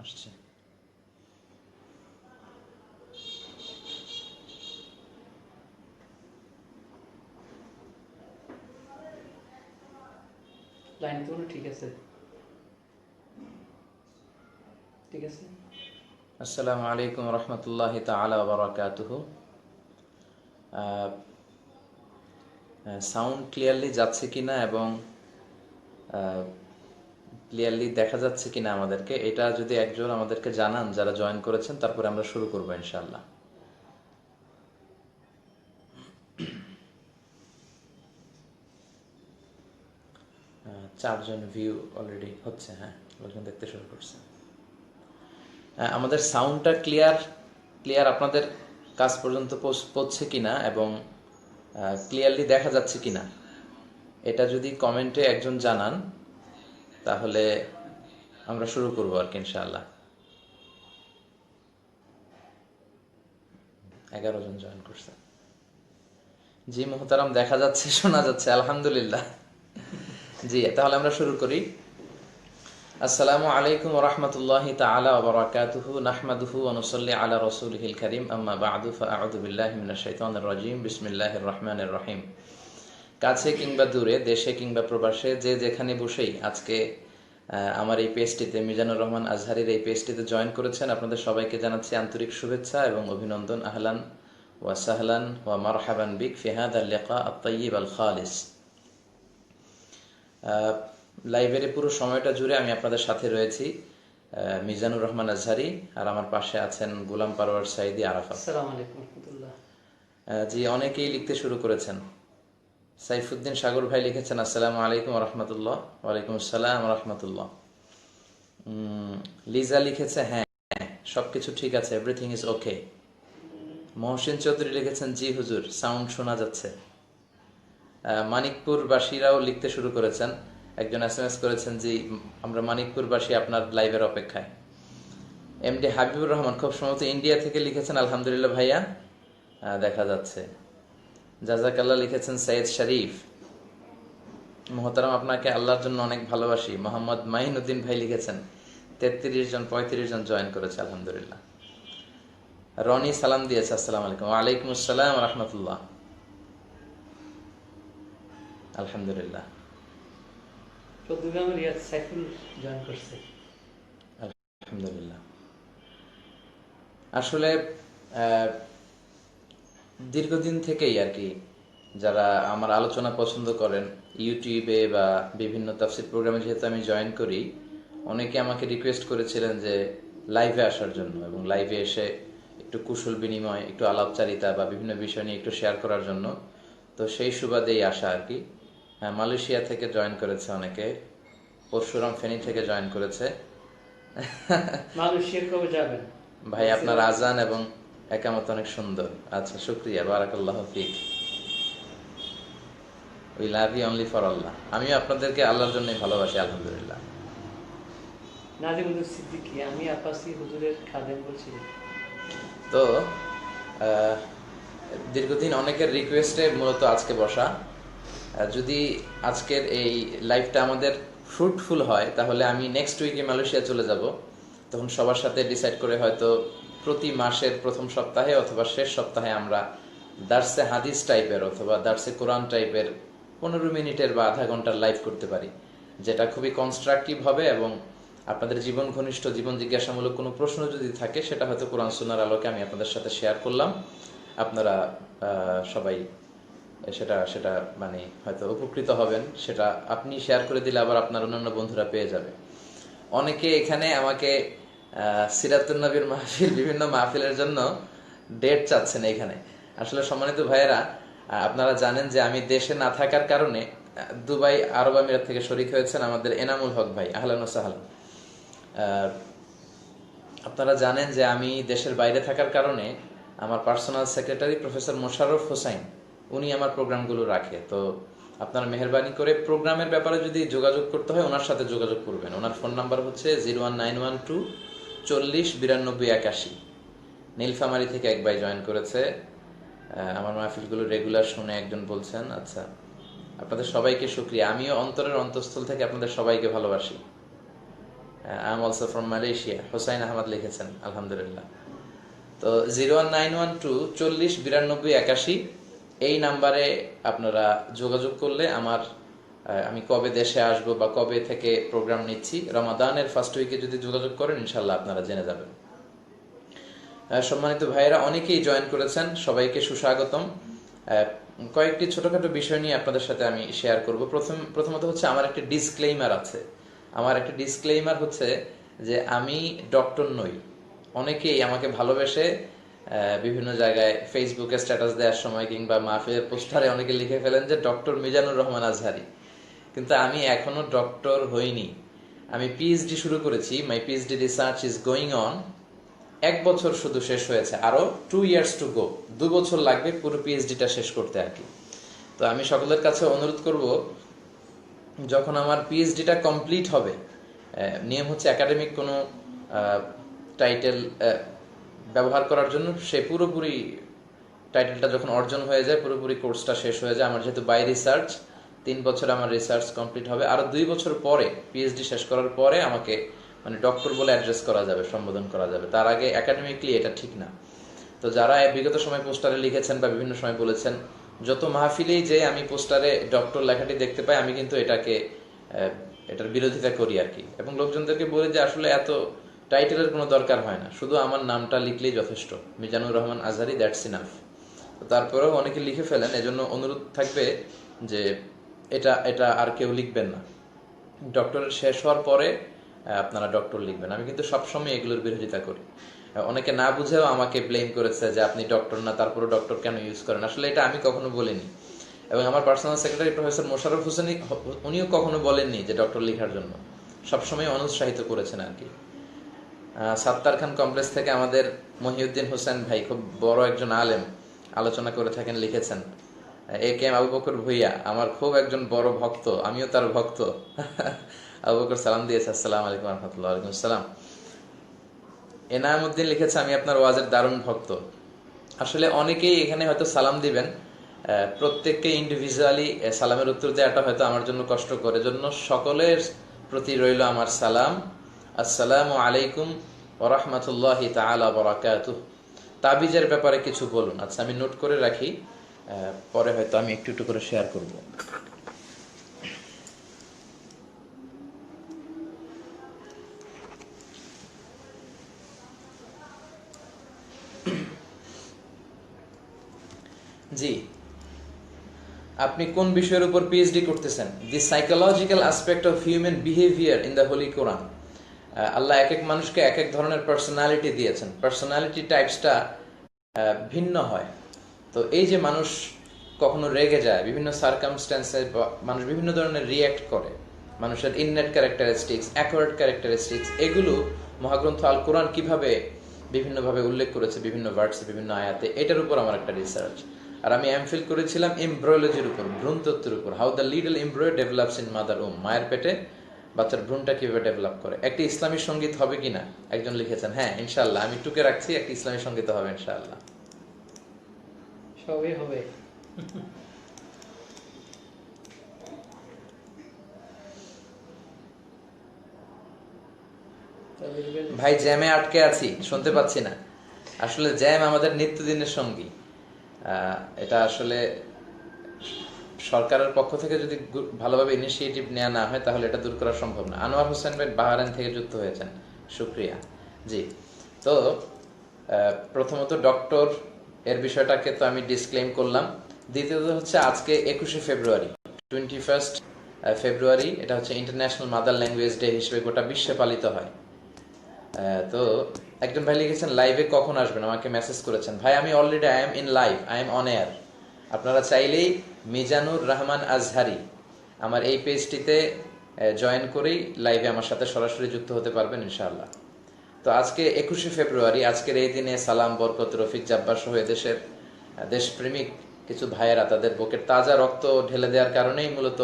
আসছে। লাইন তো ঠিক আছে, ঠিক আছে। আসসালামু আলাইকুম রহমতুল্লাহি তাআলা ওয়া বারাকাতুহু। সাউন্ড ক্লিয়ারলি যাচ্ছে কিনা এবং ক্লিয়ারলি দেখা যাচ্ছে কিনা আমাদেরকে, এটা যদি একজন আমাদেরকে জানান যারা জয়েন করেছেন, তারপরে আমরা শুরু করবো ইনশাআল্লাহ। চারজন ভিউ অলরেডি হচ্ছে, হ্যাঁ, লোকজন দেখতে শুরু করছে। আমাদের সাউন্ডটা ক্লিয়ার আপনাদের কাছ পর্যন্ত পৌঁছছে কিনা এবং ক্লিয়ারলি দেখা যাচ্ছে কিনা, এটা যদি কমেন্টে একজন জানান তাহলে আমরা শুরু করবো আর কি ইনশাআল্লাহ। 11 জন জয়েন করছে। জি মোহতারাম, দেখা যাচ্ছে, শোনা যাচ্ছে, আলহামদুলিল্লাহ। জি, তাহলে আমরা শুরু করি। আসসালামু আলাইকুম ওয়া রাহমাতুল্লাহি তাআলা ওয়া বারাকাতুহু। নাহমাদুহু ওয়া নুসাল্লি আলা রাসূলিহিল কারীম, আম্মা বা'দু, ফাআউযু বিল্লাহি মিনাশ শাইতানির রাজীম। বিসমিল্লাহির রহমানির রহিম। কাছে কিংবা দূরে, দেশে কিংবা প্রবাসে, যে যেখানে বসেই আজকে আমার এই পেজটিতে, মিজানুর রহমান আজহারীর এই পেজটিতে জয়েন করেছেন, আপনাদের সবাইকে জানাচ্ছি আন্তরিক শুভেচ্ছা এবং অভিনন্দন। আহলান ওয়া সাহলান ওয়া মারহাবান বিক ফি হাযাল লিকা আত-তাইয়্যিব আল খালিস। লাইভের পুরো সময়টা জুড়ে আমি আপনাদের সাথে রয়েছি, মিজানুর রহমান আজহারী, আর আমার পাশে আছেন গোলাম পারওয়ার সাঈদী আরাফাত। আসসালামু আলাইকুম রাহমাতুল্লাহ। জি, অনেকেই লিখতে শুরু করেছেন। সাইফুদ্দিন সাগর ভাই লিখেছেন আসসালামু আলাইকুম রহমতুল্লাহ। ওয়ালাইকুম আসসালাম রহমতুল্লাহ। লিজা লিখেছে হ্যাঁ, সবকিছু ঠিক আছে, everything is okay. Mohsin Chowdhury লিখেছেন জি হুজুর, সাউন্ড শোনা যাচ্ছে। মানিকপুরবাসীরাও লিখতে শুরু করেছেন। একজন SMS করেছেন জি, আমরা মানিকপুরবাসী আপনার লাইভের অপেক্ষায়। এমডি হাবিবুর রহমান খুব সম্ভবত ইন্ডিয়া থেকে লিখেছেন আলহামদুলিল্লাহ ভাইয়া, দেখা যাচ্ছে। জাজাকাল্লাহ লিখেছেন সৈয়দ শরীফ। মোহতারাম, আপনাকে আল্লাহর জন্য অনেক ভালোবাসি। মোহাম্মদ মাহিনুদ্দিন ভাই লিখেছেন 33 জন 35 জন জয়েন করেছে আলহামদুলিল্লাহ। রনি সালাম দিয়েছে আসসালামু আলাইকুম। ওয়ালাইকুম আসসালাম রহমতুল্লাহ। আলহামদুলিল্লাহ। চৌদ্দগ্রামের রিয়াদ সাইফুল জয়েন করছে। আলহামদুলিল্লাহ। আসলে দীর্ঘদিন থেকেই আর কি যারা আমার আলোচনা পছন্দ করেন, ইউটিউবে বা বিভিন্ন তাফসীর প্রোগ্রামে যেহেতু আমি জয়েন করি, অনেকে আমাকে রিকোয়েস্ট করেছিলেন যে লাইভে আসার জন্য এবং লাইভে এসে একটু কুশল বিনিময়, একটু আলাপচারিতা বা বিভিন্ন বিষয় নিয়ে একটু শেয়ার করার জন্য। তো সেই সুবাদেই আসা আর কি। হ্যাঁ, মালয়েশিয়া থেকে জয়েন করেছে অনেকে, পরশুরাম ফেনী থেকে জয়েন করেছে। মালয়েশিয়া কবে যাবেন ভাই, আপনার আজান এবং একামত অনেক সুন্দর। আচ্ছা, শুক্রিয়া, বারাকাল্লাহু ফিক। We love you only for Allah. আমিও আপনাদেরকে আল্লাহর জন্যই ভালোবাসি আলহামদুলিল্লাহ। নাজিমুদ্দিন সিদ্দিকী, আমি আব্বাসী হুজুরের খাদেম বলছি। তো দীর্ঘদিন অনেকের রিকোয়েস্টে মূলত আজকে বসা। যদি আজকের এই লাইভটা আমাদের ফ্রুটফুল হয় তাহলে আমি নেক্সট উইকে মালয়েশিয়া চলে যাব। তখন সবার সাথে ডিসাইড করে হয়তো প্রতি মাসের প্রথম সপ্তাহে অথবা শেষ সপ্তাহে আমরা দার্সে হাদিস টাইপের অথবা দার্সে কোরআন টাইপের 15 মিনিটের বা আধা ঘন্টার লাইভ করতে পারি, যেটা খুবই কনস্ট্রাকটিভ হবে এবং আপনাদের জীবন ঘনিষ্ঠ, জীবন জিজ্ঞাসামূলক কোনো প্রশ্ন যদি থাকে সেটা হয়তো কোরআন সুন্নাহর আলোকে আমি আপনাদের সাথে শেয়ার করলাম। আপনারা সবাই সেটা সেটা মানে হয়তো উপকৃত হবেন। সেটা আপনি শেয়ার করে দিলে আবার আপনার অন্যান্য বন্ধুরা পেয়ে যাবে। অনেকে এখানে আমাকে সিরাতুন নবীর মাহফিল, বিভিন্ন মাহফিলের জন্য ডেট চাচ্ছেন এখানে। আসলে সম্মানিত ভাইয়েরা, আপনারা জানেন যে আমি দেশে না থাকার কারণে দুবাই আরব আমিরাত থেকে শরীক হয়েছেন আমাদের এনামুল হক ভাই। আহলান ওয়া সাহলান। আপনারা জানেন যে আমি দেশের বাইরে থাকার কারণে আমার personal secretary professor Mosharraf Hossain, উনি আমার প্রোগ্রামগুলো রাখে। তো আপনারা মেহরবানি করে প্রোগ্রামের ব্যাপারে যদি যোগাযোগ করতে হয় ওনার সাথে যোগাযোগ করবেন। ওনার ফোন নাম্বার হচ্ছে 01912 40 92 81। নীলফামারী থেকে এক ভাই জয়েন করেছে। আমার মাহফিলগুলো রেগুলার শুনে একজন বলছেন। আচ্ছা, আপনাদের সবাইকে শুকরিয়া। আমিও অন্তরের অন্তঃস্থল থেকে আপনাদের সবাইকে ভালোবাসি। I am also from Malaysia, Hossain Ahmed লিখেছেন, আলহামদুলিল্লাহ। তো 01912 40 92 81 এই নাম্বারে আপনারা যোগাযোগ করলে আমি কবে দেশে আসবো বা কবে থেকে প্রোগ্রাম নিচ্ছি, রমাদানের ফার্স্ট উইকে যদি যোগাযোগ করেন ইনশাল্লাহ আপনারা জেনে যাবেন। সম্মানিত ভাইয়েরা অনেকেই জয়েন করেছেন, সবাইকে সুস্বাগতম। কয়েকটি ছোটখাটো বিষয় নিয়ে আপনাদের সাথে আমি শেয়ার করব। প্রথমত হচ্ছে আমার একটা ডিসক্লেইমার আছে। আমার একটা ডিসক্লেইমার হচ্ছে যে আমি ডক্টর নই। অনেকেই আমাকে ভালোবেসে বিভিন্ন জায়গায় ফেসবুকে স্ট্যাটাস দেওয়ার সময় কিংবা মাহফিলের পোস্টারে অনেকে লিখে ফেলেন যে ডক্টর মিজানুর রহমান আজহারি, কিন্তু আমি এখনো ডক্টর হইনি। আমি পিএইচডি শুরু করেছি, মাই PhD research is going on. 1 বছর শুধু শেষ হয়েছে, আরো 2 ইয়ার্স টু গো, 2 বছর লাগবে পুরো পিএইচডিটা শেষ করতে আর কি। তো আমি সকলের কাছে অনুরোধ করব, যখন আমার পিএইচডিটা কমপ্লিট হবে, নিয়ম হচ্ছে একাডেমিক কোনো টাইটেল ব্যবহার করার জন্য সে পুরোপুরি টাইটেলটা যখন অর্জন হয়ে যায়, পুরোপুরি কোর্সটা শেষ হয়ে যায়, আমার যেহেতু বাই রিসার্চ 3 বছর আমার রিসার্চ কমপ্লিট হবে, আরো 2 বছর পরে পিএইচডি শেষ করার পরে আমাকে মানে ডক্টর বলে অ্যাড্রেস করা যাবে, সম্বোধন করা যাবে। তার আগে একাডেমিকলি এটা ঠিক না। তো যারা বিগত সময় পোস্টারে লিখেছেন বা বিভিন্ন সময় বলেছেন, যত মাহফিলেই যে আমি পোস্টারে ডক্টর লেখাটি দেখতে পাই, আমি কিন্তু এটার বিরোধিতা করি আর কি, এবং লোকজনদেরকে বলি যে আসলে এত টাইটেলের কোনো দরকার হয় না, শুধু আমার নামটা লিখলেই যথেষ্ট, মিজানুর রহমান আজহারি, দ্যাটস ইনাফ। তারপরেও অনেকে লিখে ফেলেন, এজন্য অনুরোধ থাকবে যে এটা আর কেউ লিখবেন না। ডক্টরের শেষ হওয়ার পরে আপনারা ডক্টর লিখবেন। আমি কিন্তু সবসময় এগুলোর বিরোধিতা করি। অনেকে না বুঝেও আমাকে ব্লেম করেছে যে আপনি ডক্টর না, তারপরে ডক্টর কেন ইউজ করেন। আসলে এটা আমি কখনো বলিনি, এবং আমার personal secretary professor Mosharraf Hossain উনিও কখনো বলেননি যে ডক্টর লেখার জন্য, সবসময় অনুৎসাহিত করেছেন আর কি। সাত্তার খান কমপ্লেক্স থেকে আমাদের মহিউদ্দিন হোসেন ভাই, খুব বড় একজন আলেম, আলোচনা করে থাকেন, লিখেছেন এ.কে.এম. আবু বকর ভুইয়া আমার খুব একজন বড় ভক্ত, আমিও তার ভক্ত। আবু বকর সালাম দিয়েছে, আসসালামু আলাইকুম ওয়া রাহমাতুল্লাহি ওয়া আলাইকুম আসসালাম। এনামউদ্দিন লিখেছে আমি আপনার ওয়াজের দারুণ ভক্ত। আসলে অনেকেই এখানে হয়তো সালাম দিবেন, প্রত্যেককে ইন্ডিভিজুয়ালি সালামের উত্তর দেওয়াটা হয়তো আমার জন্য কষ্ট করে, জন্য সকলের প্রতি রইল আমার সালাম। আসসালামু আলাইকুম ওয়া রাহমাতুল্লাহি তাআলা ওয়া বারাকাতুহু। তাবিজের ব্যাপারে কিছু বলুন। আচ্ছা, আমি নোট করে রাখি, পরে হয়তো আমি একটু একটু করে শেয়ার করব। জি, আপনি কোন বিষয়ের উপর পিএইচডি করতেছেন? The psychological aspect of human behaviour in the holy Quran. Allah এক এক মানুষকে এক এক ধরনের পার্সোনালিটি দিয়েছেন, পার্সোনালিটি টাইপসটা ভিন্ন হয়। তো এই যে মানুষ কখনো রেগে যায়, বিভিন্ন সার্কামস্ট্যান্সে মানুষ বিভিন্ন ধরনের রিয়্যাক্ট করে, মানুষের ইননেট ক্যারেক্টারিস্টিক্স, অ্যাকোয়ার্ড ক্যারেক্টারিস্টিক্স, এগুলো মহাগ্রন্থ আল কোরআন কিভাবে বিভিন্নভাবে উল্লেখ করেছে, বিভিন্ন ভার্সে, বিভিন্ন আয়াতে, এটার উপর আমার একটা রিসার্চ। আর আমি এমফিল করেছিলাম এমব্রয়োলজির উপর, ভ্রূণতত্ত্বের উপর, how the little embryo develops in mother womb, মায়ের পেটে বাচ্চার ভ্রূণটা কিভাবে ডেভেলপ করে। একটি ইসলামী সঙ্গীত হবে কিনা একজন লিখেছেন। হ্যাঁ, ইনশাআল্লাহ, আমি টুকে রাখছি, একটি ইসলামী সঙ্গীত হবে ইনশাআল্লাহ। সবই হবে। ভাই জ্যামে আটকে আছি, শুনতে পাচ্ছি না। আসলে জ্যাম আমাদের নিত্যদিনের সঙ্গী। এটা আসলে সরকারের পক্ষ থেকে যদি ভালোভাবে ইনিশিয়েটিভ নেওয়া না হয় তাহলে এটা দূর করা সম্ভব না। আনোয়ার হোসেন ভাই বাহরাইন থেকে যুক্ত হয়েছেন, শুক্রিয়া। জি, তো প্রথমত ডক্টর এর বিষয়টাকে তো আমি ডিসক্লেম করলাম। দ্বিতীয়ত হচ্ছে আজকে 21শে ফেব্রুয়ারি, 21st ফেব্রুয়ারি, এটা হচ্ছে ইন্টারন্যাশনাল মাদার ল্যাঙ্গুয়েজ ডে হিসেবে গোটা বিশ্বে পালিত হয়। তো একজন ভাই লিখেছেন লাইভে কখন আসবেন, আমাকে মেসেজ করেছেন। ভাই আমি already I am in live, I am on air. আপনারা চাইলেই মিজানুর রহমান আজহারি আমার এই পেজটিতে জয়েন করেই লাইভে আমার সাথে সরাসরি যুক্ত হতে পারবেন ইনশাআল্লাহ। তো আজকে 21শে ফেব্রুয়ারি, আজকের এই দিনে সালাম, বরকত, রফিক, জাব্বার সহ এদেশের দেশপ্রেমিক কিছু ভাইয়েরা তাদের বুকের তাজা রক্ত ঢেলে দেওয়ার কারণেই মূলত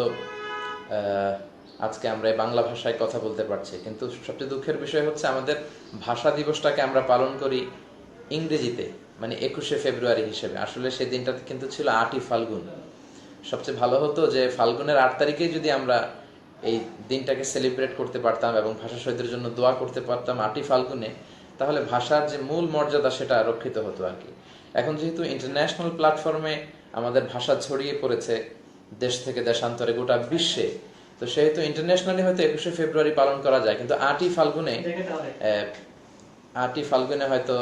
আজকে আমরা বাংলা ভাষায় কথা বলতে পারছি। কিন্তু সবচেয়ে দুঃখের বিষয় হচ্ছে আমাদের ভাষা দিবসটাকে আমরা পালন করি ইংরেজিতে, মানে 21শে ফেব্রুয়ারি হিসেবে। আসলে সেই দিনটা কিন্তু ছিল 8ই ফাল্গুন। সবচেয়ে ভালো হতো যে ফাল্গুনের 8 তারিখে যদি আমরা এই দিনটাকে সেলিব্রেট করতে পারতাম এবং ভাষা শহীদদের জন্য দোয়া করতে পারতাম 8ই ফাল্গুনে, তাহলে ভাষার যে মূল মর্যাদা সেটা রক্ষিত হতো আর কি। এখন যেহেতু ইন্টারন্যাশনাল প্ল্যাটফর্মে আমাদের ভাষা ছড়িয়ে পড়েছে দেশ থেকে দেশান্তরে গোটা বিশ্বে, তো সেহেতু ইন্টারন্যাশনালি হয়তো 21শে ফেব্রুয়ারি পালন করা যায়, কিন্তু 8ই ফাল্গুনে হয়তো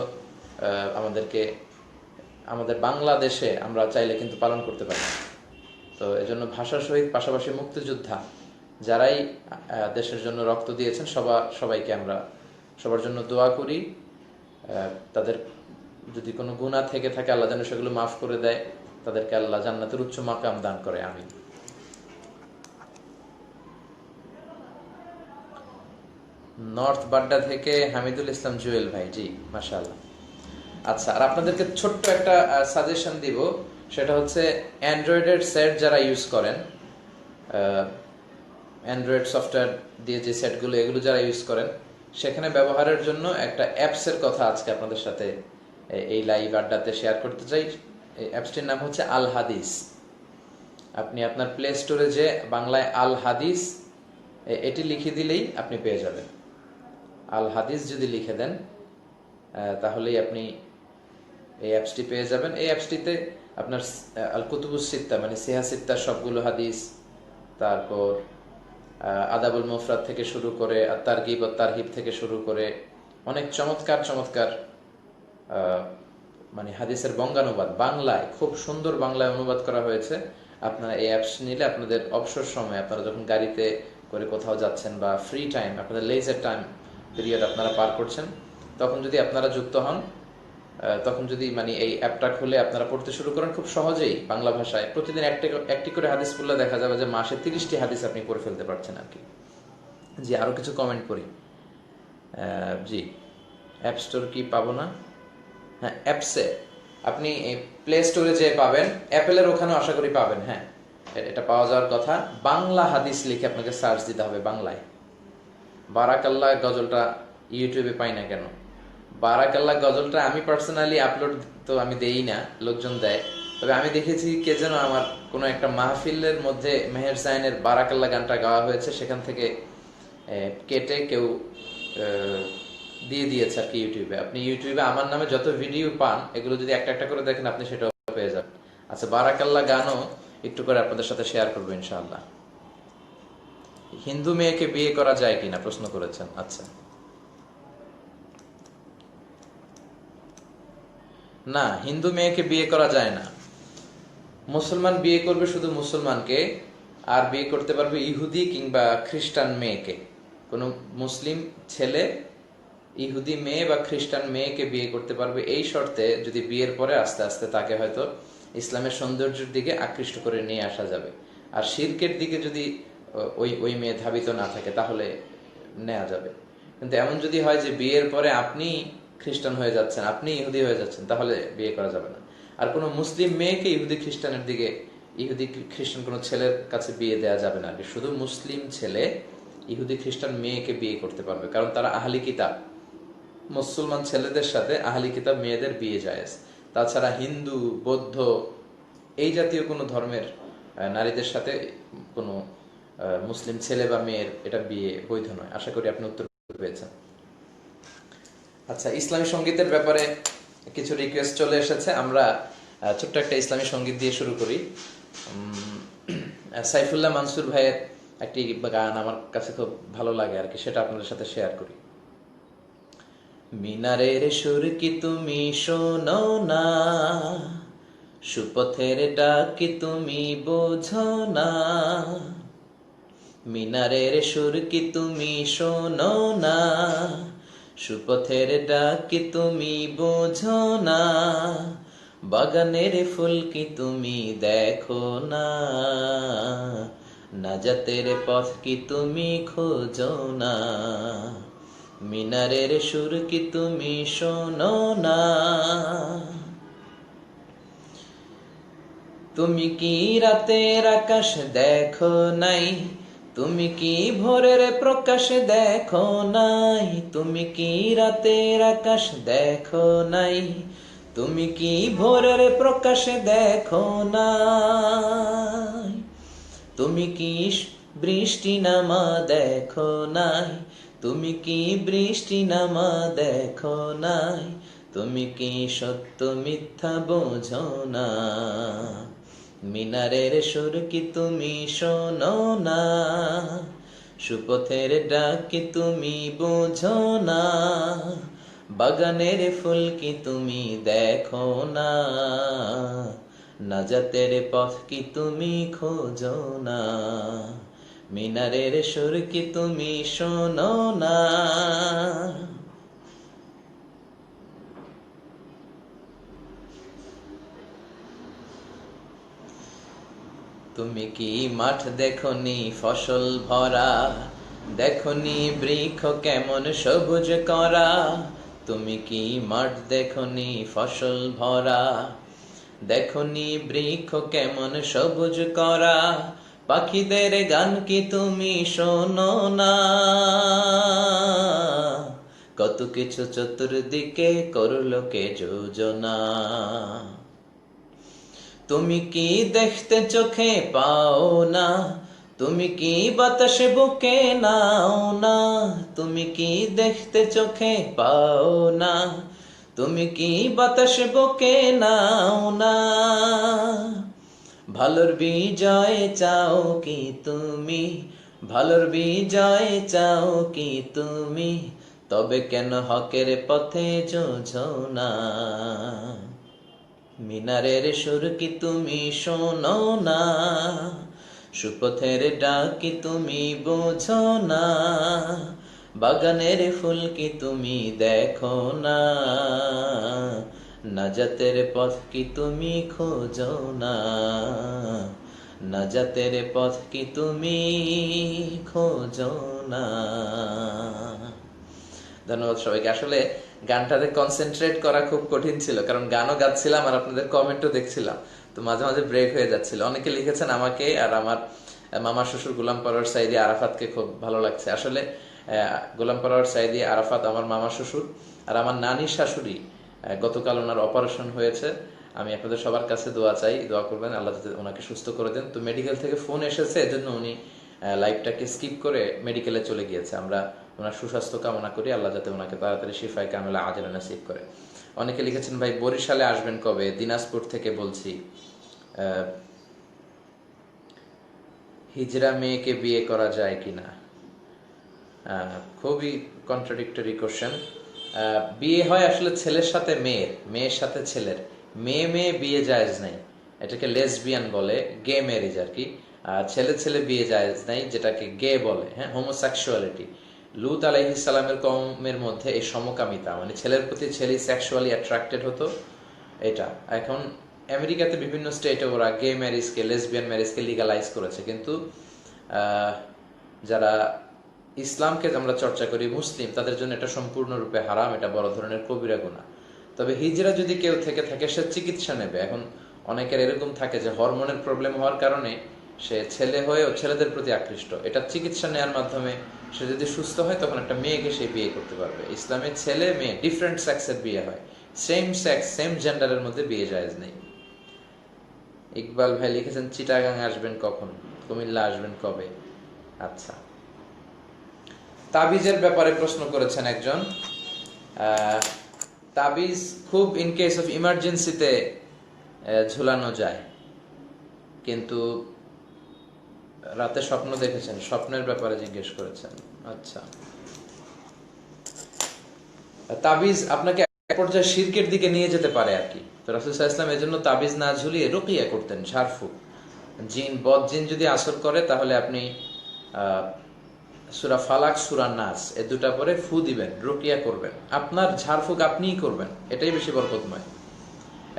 আমাদেরকে আমাদের বাংলাদেশে আমরা চাইলে কিন্তু পালন করতে পারি না। তো এজন্য ভাষা শহীদ পাশাপাশি মুক্তিযোদ্ধা যারাই দেশের জন্য রক্ত দিয়েছেন সবাইকে আমরা সবার জন্য দোয়া করি। তাদের যদি কোনো গুনাহ থেকে থাকে আল্লাহ যেন সেগুলো মাফ করে দেয়, তাদেরকে আল্লাহ জান্নাতের উচ্চ মাকাম দান করে, আমিন। নর্থ বাড্ডা থেকে হামিদুল ইসলাম জুয়েল ভাই, জি মাশাআল্লাহ। আচ্ছা, আর আপনাদেরকে ছোট্ট একটা সাজেশন দিব, সেটা হচ্ছে অ্যান্ড্রয়েডের সেট যারা ইউজ করেন, অ্যান্ড্রয়েড সফটওয়্যার দিয়ে যে সেটগুলো এগুলো যারা ইউজ করেন, সেখানে ব্যবহারের জন্য একটা অ্যাপসের কথা আজকে আপনাদের সাথে এই লাইভ আড্ডাতে শেয়ার করতে চাই। এই অ্যাপসটির নাম হচ্ছে আল হাদিস। আপনি আপনার প্লে স্টোরে যে বাংলায় আল হাদিস এটি লিখে দিলেই আপনি পেয়ে যাবেন। আল হাদিস যদি লিখে দেন তাহলেই আপনি এই অ্যাপসটি পেয়ে যাবেন। এই অ্যাপসটিতে আপনার আল কুতুবুস সিত্তা মানে সিহা সিত্তার সবগুলো হাদিস, তারপর আদাবুল মুফরাদ থেকে শুরু করে তারগিব ও তারহিব থেকে শুরু করে অনেক চমৎকার চমৎকার মানে হাদিসের বঙ্গানুবাদ বাংলায় খুব সুন্দর বাংলায় অনুবাদ করা হয়েছে। আপনারা এই অ্যাপস নিলে আপনাদের অবসর সময় আপনারা যখন গাড়িতে করে কোথাও যাচ্ছেন বা ফ্রি টাইম, আপনাদের লেজার টাইম পিরিয়ড আপনারা পার করছেন, তখন যদি আপনারা যুক্ত হন, তখন যদি মানে এই অ্যাপটা খুলে আপনারা পড়তে শুরু করেন খুব সহজেই বাংলা ভাষায়, প্রতিদিন একটি করে হাদিস পড়লে দেখা যাবে যে মাসে 30টি হাদিস আপনি পড়ে ফেলতে পারছেন আর কি। জি, আরো কিছু কমেন্ট করি। জি, অ্যাপ স্টোর কি পাবো না? হ্যাঁ, অ্যাপসে আপনি প্লে স্টোরে যে পাবেন, অ্যাপেলের ওখানেও আশা করি পাবেন। হ্যাঁ, এটা পাওয়া যাওয়ার কথা। বাংলা হাদিস লিখে আপনাকে সার্চ দিতে হবে বাংলায়। বারাকাল্লাহ গজলটা ইউটিউবে পাই না কেন? বারাকাল্লাহ গজলটা আমি পার্সোনালি আপলোড তো আমি দেই না, লোকজন দেয়। তবে আমি দেখেছি কে যেন আমার কোনো একটা মাহফিলের মধ্যে মেহের জাইনের বারাকাল্লাহ গানটা গাওয়া হয়েছে, সেখান থেকে কেটে কেউ দিয়ে দিয়েছে আর কি ইউটিউবে। আপনি ইউটিউবে আমার নামে যত ভিডিও পান এগুলো যদি একটা একটা করে দেখেন আপনি সেটাও পেয়ে যাবেন। আচ্ছা, বারাকাল্লাহ গানও একটু করে আপনাদের সাথে শেয়ার করবো ইনশাআল্লাহ। হিন্দু মেয়েকে বিয়ে করা যায় কিনা প্রশ্ন করেছেন। আচ্ছা, না, হিন্দু মেয়েকে বিয়ে করা যায় না। মুসলমান বিয়ে করবে শুধু মুসলমানকে, আর বিয়ে করতে পারবে ইহুদি কিংবা খ্রিস্টান মেয়েকে। কোনো মুসলিম ছেলে ইহুদি মেয়ে বা খ্রিস্টান মেয়েকে বিয়ে করতে পারবে এই শর্তে, যদি বিয়ের পরে আস্তে আস্তে তাকে হয়তো ইসলামের সৌন্দর্যের দিকে আকৃষ্ট করে নিয়ে আসা যাবে। আর শিরকের দিকে যদি ওই মেয়ে ধাবিত না থাকে তাহলে নেওয়া যাবে। কিন্তু এমন যদি হয় যে বিয়ের পরে আপনি খ্রিস্টান হয়ে যাচ্ছেন, আপনি ইহুদি হয়ে যাচ্ছেন, তাহলে বিয়ে করা যাবে না। আর কোনো মুসলিম মেয়েকে ইহুদি খ্রিস্টানের দিকে, ইহুদি খ্রিস্টান কোনো ছেলের কাছে বিয়ে দেওয়া যাবে না। শুধু মুসলিম ছেলে ইহুদি খ্রিস্টান মেয়েকে বিয়ে করতে পারবে, কারণ তারা আহলি কিতাব। মুসলমান ছেলেদের সাথে আহলি কিতাব মেয়েদের বিয়ে জায়েজ। তাছাড়া হিন্দু, বৌদ্ধ এই জাতীয় কোনো ধর্মের নারীদের সাথে কোনো মুসলিম ছেলে বা মেয়ের এটা বিয়ে বৈধ নয়। আশা করি আপনি উত্তর পেয়েছেন। আচ্ছা, ইসলামী সঙ্গীতের ব্যাপারে কিছু রিকোয়েস্ট চলে এসেছে। আমরা ছোট্ট একটা ইসলামী সঙ্গীত দিয়ে শুরু করি। সাইফুল্লাহ মানসুর ভাইয়ের একটি গান আমার কাছে খুব ভালো লাগে আর কি, সেটা আপনাদের সাথে শেয়ার করি। মিনারের সুর কি তুমি শোনো না, সুপথের ডাক কি তুমি বোঝো না। মিনারের সুর কি তুমি শোনো না, সুপথের ডাক কি তুমি বোঝো না। বাগানের ফুল কি তুমি দেখো না, নাজাতের পথ কি তুমি খোঁজো না। মিনারের সুর কি তুমি শোনো না। তুমি কি রাতের আকাশ দেখো নাই, তুমি কি ভোরের প্রকাশ দেখো নাই। তুমি কি রাতের আকাশ দেখো নাই, তুমি কি ভোরের প্রকাশ দেখো নাই। তুমি কি বৃষ্টি নামা দেখো নাই, তুমি কি বৃষ্টি নামা দেখো নাই, তুমি কি সত্য মিথ্যা বোঝো না, মিনারের সুর কি তুমি শোনো না, সুপথের ডাক কি তুমি বোঝো না, বাগানের ফুল কি তুমি দেখো না, নাজাতের পথ কি তুমি খোঁজো না, মিনারের সুর কি তুমি শোনো না। তুমি কি মাঠ দেখনি ফসল ভরা, দেখনি বৃক্ষ কেমন সবুজ করা, তুমি কি মাঠ দেখনি ফসল ভরা, দেখনি বৃক্ষ কেমন সবুজ করা, পাখিদের গান কি তুমি শোনো না, কত কিছু চতুর্দিকে করলো কে যোজনা, তুমি কি দেখতে চোখে পাও না, তুমি কি বাতাসে বুকে নাও না, তুমি কি দেখতে চোখে পাও না, তুমি কি বাতাসে বুকে নাও না, ভালোর বিজয় চাও কি তুমি, ভালোর বিজয় চাও কি তুমি, তবে কেন হকের পথে যোজো না, মিনারের সুর কি তুমি শোনো না, সুপথের ডাক কি তুমি বোঝো না, বাগানের ফুল কি তুমি দেখো না, নাজাতের পথ কি তুমি খোঁজো না, নাজাতের পথ কি তুমি খোঁজো না। ধন্যবাদ সবাইকে। আসলে গানটাতে কনসেন্ট্রেট করা খুব কঠিন ছিল, কারণ গানও গাচ্ছিলাম আর আপনাদের কমেন্টও দেখছিলাম, তো মাঝে মাঝে ব্রেক হয়ে যাচ্ছিল। অনেকে লিখেছেন আমাকে আর আমার মামা শ্বশুর গোলাম পরোয়ার সাইদি আরাফাতকে খুব ভালো লাগছে। আসলে গোলাম পরোয়ার সাইদি আরাফাত আমার মামা শ্বশুর, আর আমার নানির শাশুড়ি গতকাল ওনার অপারেশন হয়েছে। আমি আপনাদের সবার কাছে দোয়া চাই, দোয়া করবেন আল্লাহ যাতে ওনাকে সুস্থ করে দেন। তো মেডিকেল থেকে ফোন এসেছে, এজন্য উনি লাইভটাকে স্কিপ করে মেডিকেলে চলে গিয়েছে। আমরা ওনার সুস্বাস্থ্য কামনা করি, আল্লাহ যাতে ওনাকে তাড়াতাড়ি শিফায়ে কামিলা আজলা নসিব করে। অনেকে লিখেছেন ভাই বরিশালে আসবেন কবে? দিনাজপুর থেকে বলছি। হিজড়া মেয়েকে বিয়ে করা যায় কিনা? খুবই কন্ট্রাডিক্টরি কোশ্চেন। বিয়ে হয় আসলে ছেলের সাথে মেয়ের, মেয়ের সাথে ছেলের, মেয়ে মেয়ে বিয়ে জায়েজ নাই, এটাকে লেসবিয়ান বলে, গে ম্যারেজ আর কি। ছেলে ছেলে বিয়ে জায়েজ নাই, যেটাকে গে বলে, হ্যাঁ, হোমোসেক্সুয়ালিটি। লুত আলাইহিস সালামের কওমের মধ্যে এই সমকামিতা, মানে ছেলের প্রতি ছেলে সেক্সুয়ালি অ্যাট্রাক্টেড হতো, এটা এখন আমেরিকাতে বিভিন্ন স্টেটে ওরা গে ম্যারেজকে, লেসবিয়ান ম্যারেজকে লিগালাইজ করেছে। কিন্তু যারা ইসলামকে আমরা চর্চা করি, মুসলিম, তাদের জন্য এটা সম্পূর্ণরূপে হারাম, এটা বড় ধরনের কবিরা গুনাহ। তবে হিজরা যদি কেউ থেকে থাকে সে চিকিৎসা নেবে। এখন অনেকের এরকম থাকে যে হরমোনের প্রবলেম হওয়ার কারণে সে ছেলে হয়েও ছেলেদের প্রতি আকৃষ্ট, এটা চিকিৎসা নেওয়ার মাধ্যমে সে যদি সুস্থ হয় তখন একটা মেয়েকে সে বিয়ে করতে পারবে। ইসলামে ছেলে মেয়ে ডিফারেন্ট সেক্সের বিয়ে হয়, সেম সেক্স সেম জেন্ডারের মধ্যে বিয়ে জায়েজ নেই। ইকবাল ভাই লিখেছেন চিটাগাং আসবেন কখন, কুমিল্লা আসবেন কবে? আচ্ছা, তাবিজের ব্যাপারে প্রশ্ন করেছেন একজন। তাবিজ খুব ইন কেস অফ ইমার্জেন্সিতে ঝুলানো যায়, কিন্তু রাতে স্বপ্ন দেখেছেন, স্বপ্নের ব্যাপারে জিজ্ঞেস করেছেন। আচ্ছা, তাবিজ আপনাকে এক পর্যায়ে শিরকের দিকে নিয়ে যেতে পারে আর কি। তো রাসূল সাল্লাল্লাহু আলাইহি ওয়াসাল্লাম এজন্য তাবিজ না ঝুলিয়ে রুকিয়া করতেন, ঝাড়ফুঁক। জিন, বদ জিন যদি আসর করে তাহলে আপনি সূরা ফালাক, সূরা নাস এই দুটা পরে ফু দিবেন, রুকিয়া করবেন, আপনার ঝাড়ফুঁক আপনিই করবেন, এটাই বেশি বরকতময়।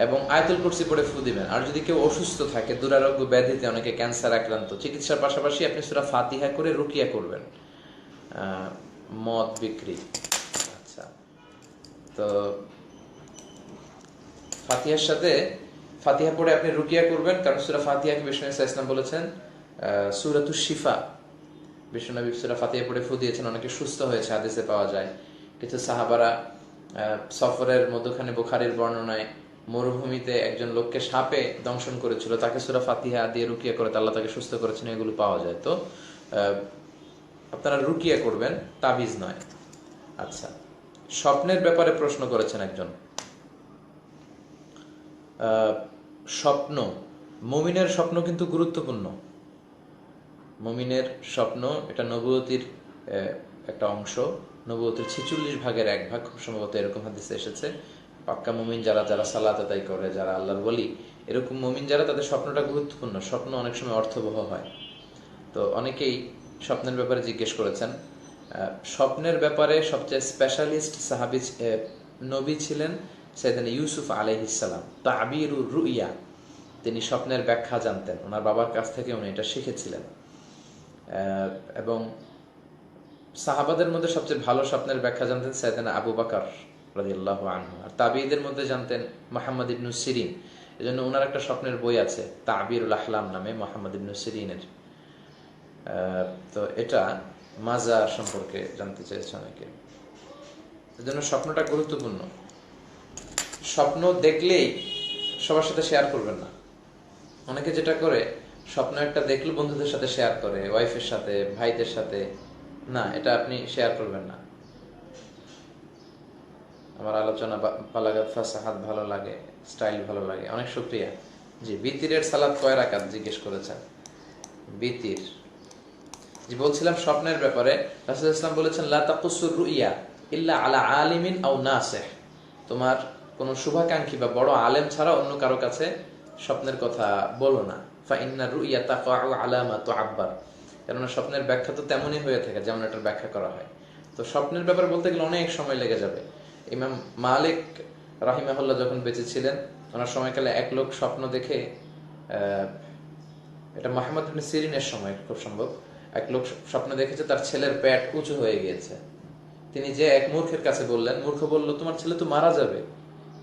এবং আয়াতুল কুরসি পড়ে ফু দিবেন। আর যদি কেউ অসুস্থ থাকে, দুরারোগ্য ব্যাধিতে, অনেকে ক্যান্সার আক্রান্ত, চিকিৎসার পাশাপাশি আপনি সূরা ফাতিহা করে রুকিয়া করবেন। মদ বিক্রি, আচ্ছা, তো ফাতিহার সাথে ফাতিহা পড়ে আপনি রুকিয়া করবেন, কারণ সূরা ফাতিহাকে বিষ্ণু সাল্লাল্লাহু আলাইহি ওয়াসাল্লাম বলেছেন সূরাতুশ শিফা। বিশ্বনবী সূরা ফাতিহা পড়ে ফু দিয়েছেন, অনেকে সুস্থ হয়েছে, হাদিসে পাওয়া যায়। কিছু সাহাবারা সফরের মধ্যখানে বুখারীর বর্ণনায় মরুভূমিতে একজন লোককে সাপে দংশন করেছিল, তাকে সূরা ফাতিহা দিয়ে রুকিয়া করে আল্লাহ তাকে সুস্থ করেছেন, এগুলো পাওয়া যায়। তো আহ, আপনারা রুকিয়া করবেন, তাবিজ নয়। আচ্ছা, স্বপ্নের ব্যাপারে প্রশ্ন করেছেন একজন। স্বপ্ন, মুমিনের স্বপ্ন কিন্তু গুরুত্বপূর্ণ। মুমিনের স্বপ্ন এটা নবুয়তির একটা অংশ, নবুয়তির 46 ভাগের 1 ভাগ, খুব সম্ভবত এরকম হাদিসে এসেছে। পাক্কা মুমিন যারা, যারা সালাত আদায় করে, যারা আল্লাহর ওলি, এরকম মুমিন যারা, তাদের স্বপ্নটা গুরুত্বপূর্ণ। স্বপ্ন অনেক সময় অর্থবহ হয়। তো অনেকেই স্বপ্নের ব্যাপারে জিজ্ঞেস করেছেন। স্বপ্নের ব্যাপারে সবচেয়ে স্পেশালিস্ট সাহাবী নবী ছিলেন সাইয়েদনা ইউসুফ আলাইহিস সালাম। তাবিরুর রুইয়া, তিনি স্বপ্নের ব্যাখ্যা জানতেন, ওনার বাবার কাছ থেকে উনি এটা শিখেছিলেন। এবং সাহাবাদের মধ্যে সবচেয়ে ভালো স্বপ্নের ব্যাখ্যা জানতেন সাইয়েদনা আবু বকর রাদিয়াল্লাহু আনহু। আর তাবিঈদের মধ্যে জানতেন মুহাম্মদ ইবনে সিরিন। এজন্য ওনার একটা স্বপ্নের বই আছে তাবিরুল আহলাম নামে, মুহাম্মদ ইবনে সিরিনের। তো এটা মাজার সম্পর্কে জানতে চেয়েছে অনেকে। এজন্য স্বপ্নটা গুরুত্বপূর্ণ। স্বপ্ন দেখলেই সবার সাথে শেয়ার করবেন না। অনেকে যেটা করে, স্বপ্ন একটা দেখলে বন্ধুদের সাথে শেয়ার করে, ওয়াইফের সাথে, ভাইদের সাথে। না, এটা আপনি শেয়ার করবেন না। আমার আলোচনা বালাগাত ফাসাহাত ভালো লাগে, স্টাইল ভালো লাগে, অনেক শুকরিয়া। জি, বিতিরের সালাত কয় রাকাত জিজ্ঞেস করেছেন। বিতির, জি বলছিলাম স্বপ্নের ব্যাপারে রাসূল ইসলাম বলেছেন লা তাকুসুর রুইয়া ইল্লা আলা আলিমিন আও নাসিহ। তোমার কোন শুভাকাঙ্ক্ষী বা বড় আলেম ছাড়া অন্য কারো কাছে স্বপ্নের কথা বলো না। ফা ইন্না রুইয়া তাকাউ আলা মা তুআব্বার, কারণ স্বপ্নের ব্যাখ্যা তো তেমনই হয়ে থাকে যেমন এটার ব্যাখ্যা করা হয়। তো স্বপ্নের ব্যাপারে বলতে গেলে অনেক সময় লেগে যাবে। ইমাম মালিক রাহিমাহুল্লাহ যখন বেঁচে ছিলেন, ওনার সময়কালে এক লোক স্বপ্ন দেখে, এটা মুহাম্মদ ইবনে সিরিনের সময় খুব সম্ভব, এক লোক স্বপ্ন দেখেছে তার ছেলের পেট উঁচু হয়ে গিয়েছে। তিনি যে এক মূর্খের কাছে বললেন, মূর্খ বলল তোমার ছেলে তো মারা যাবে।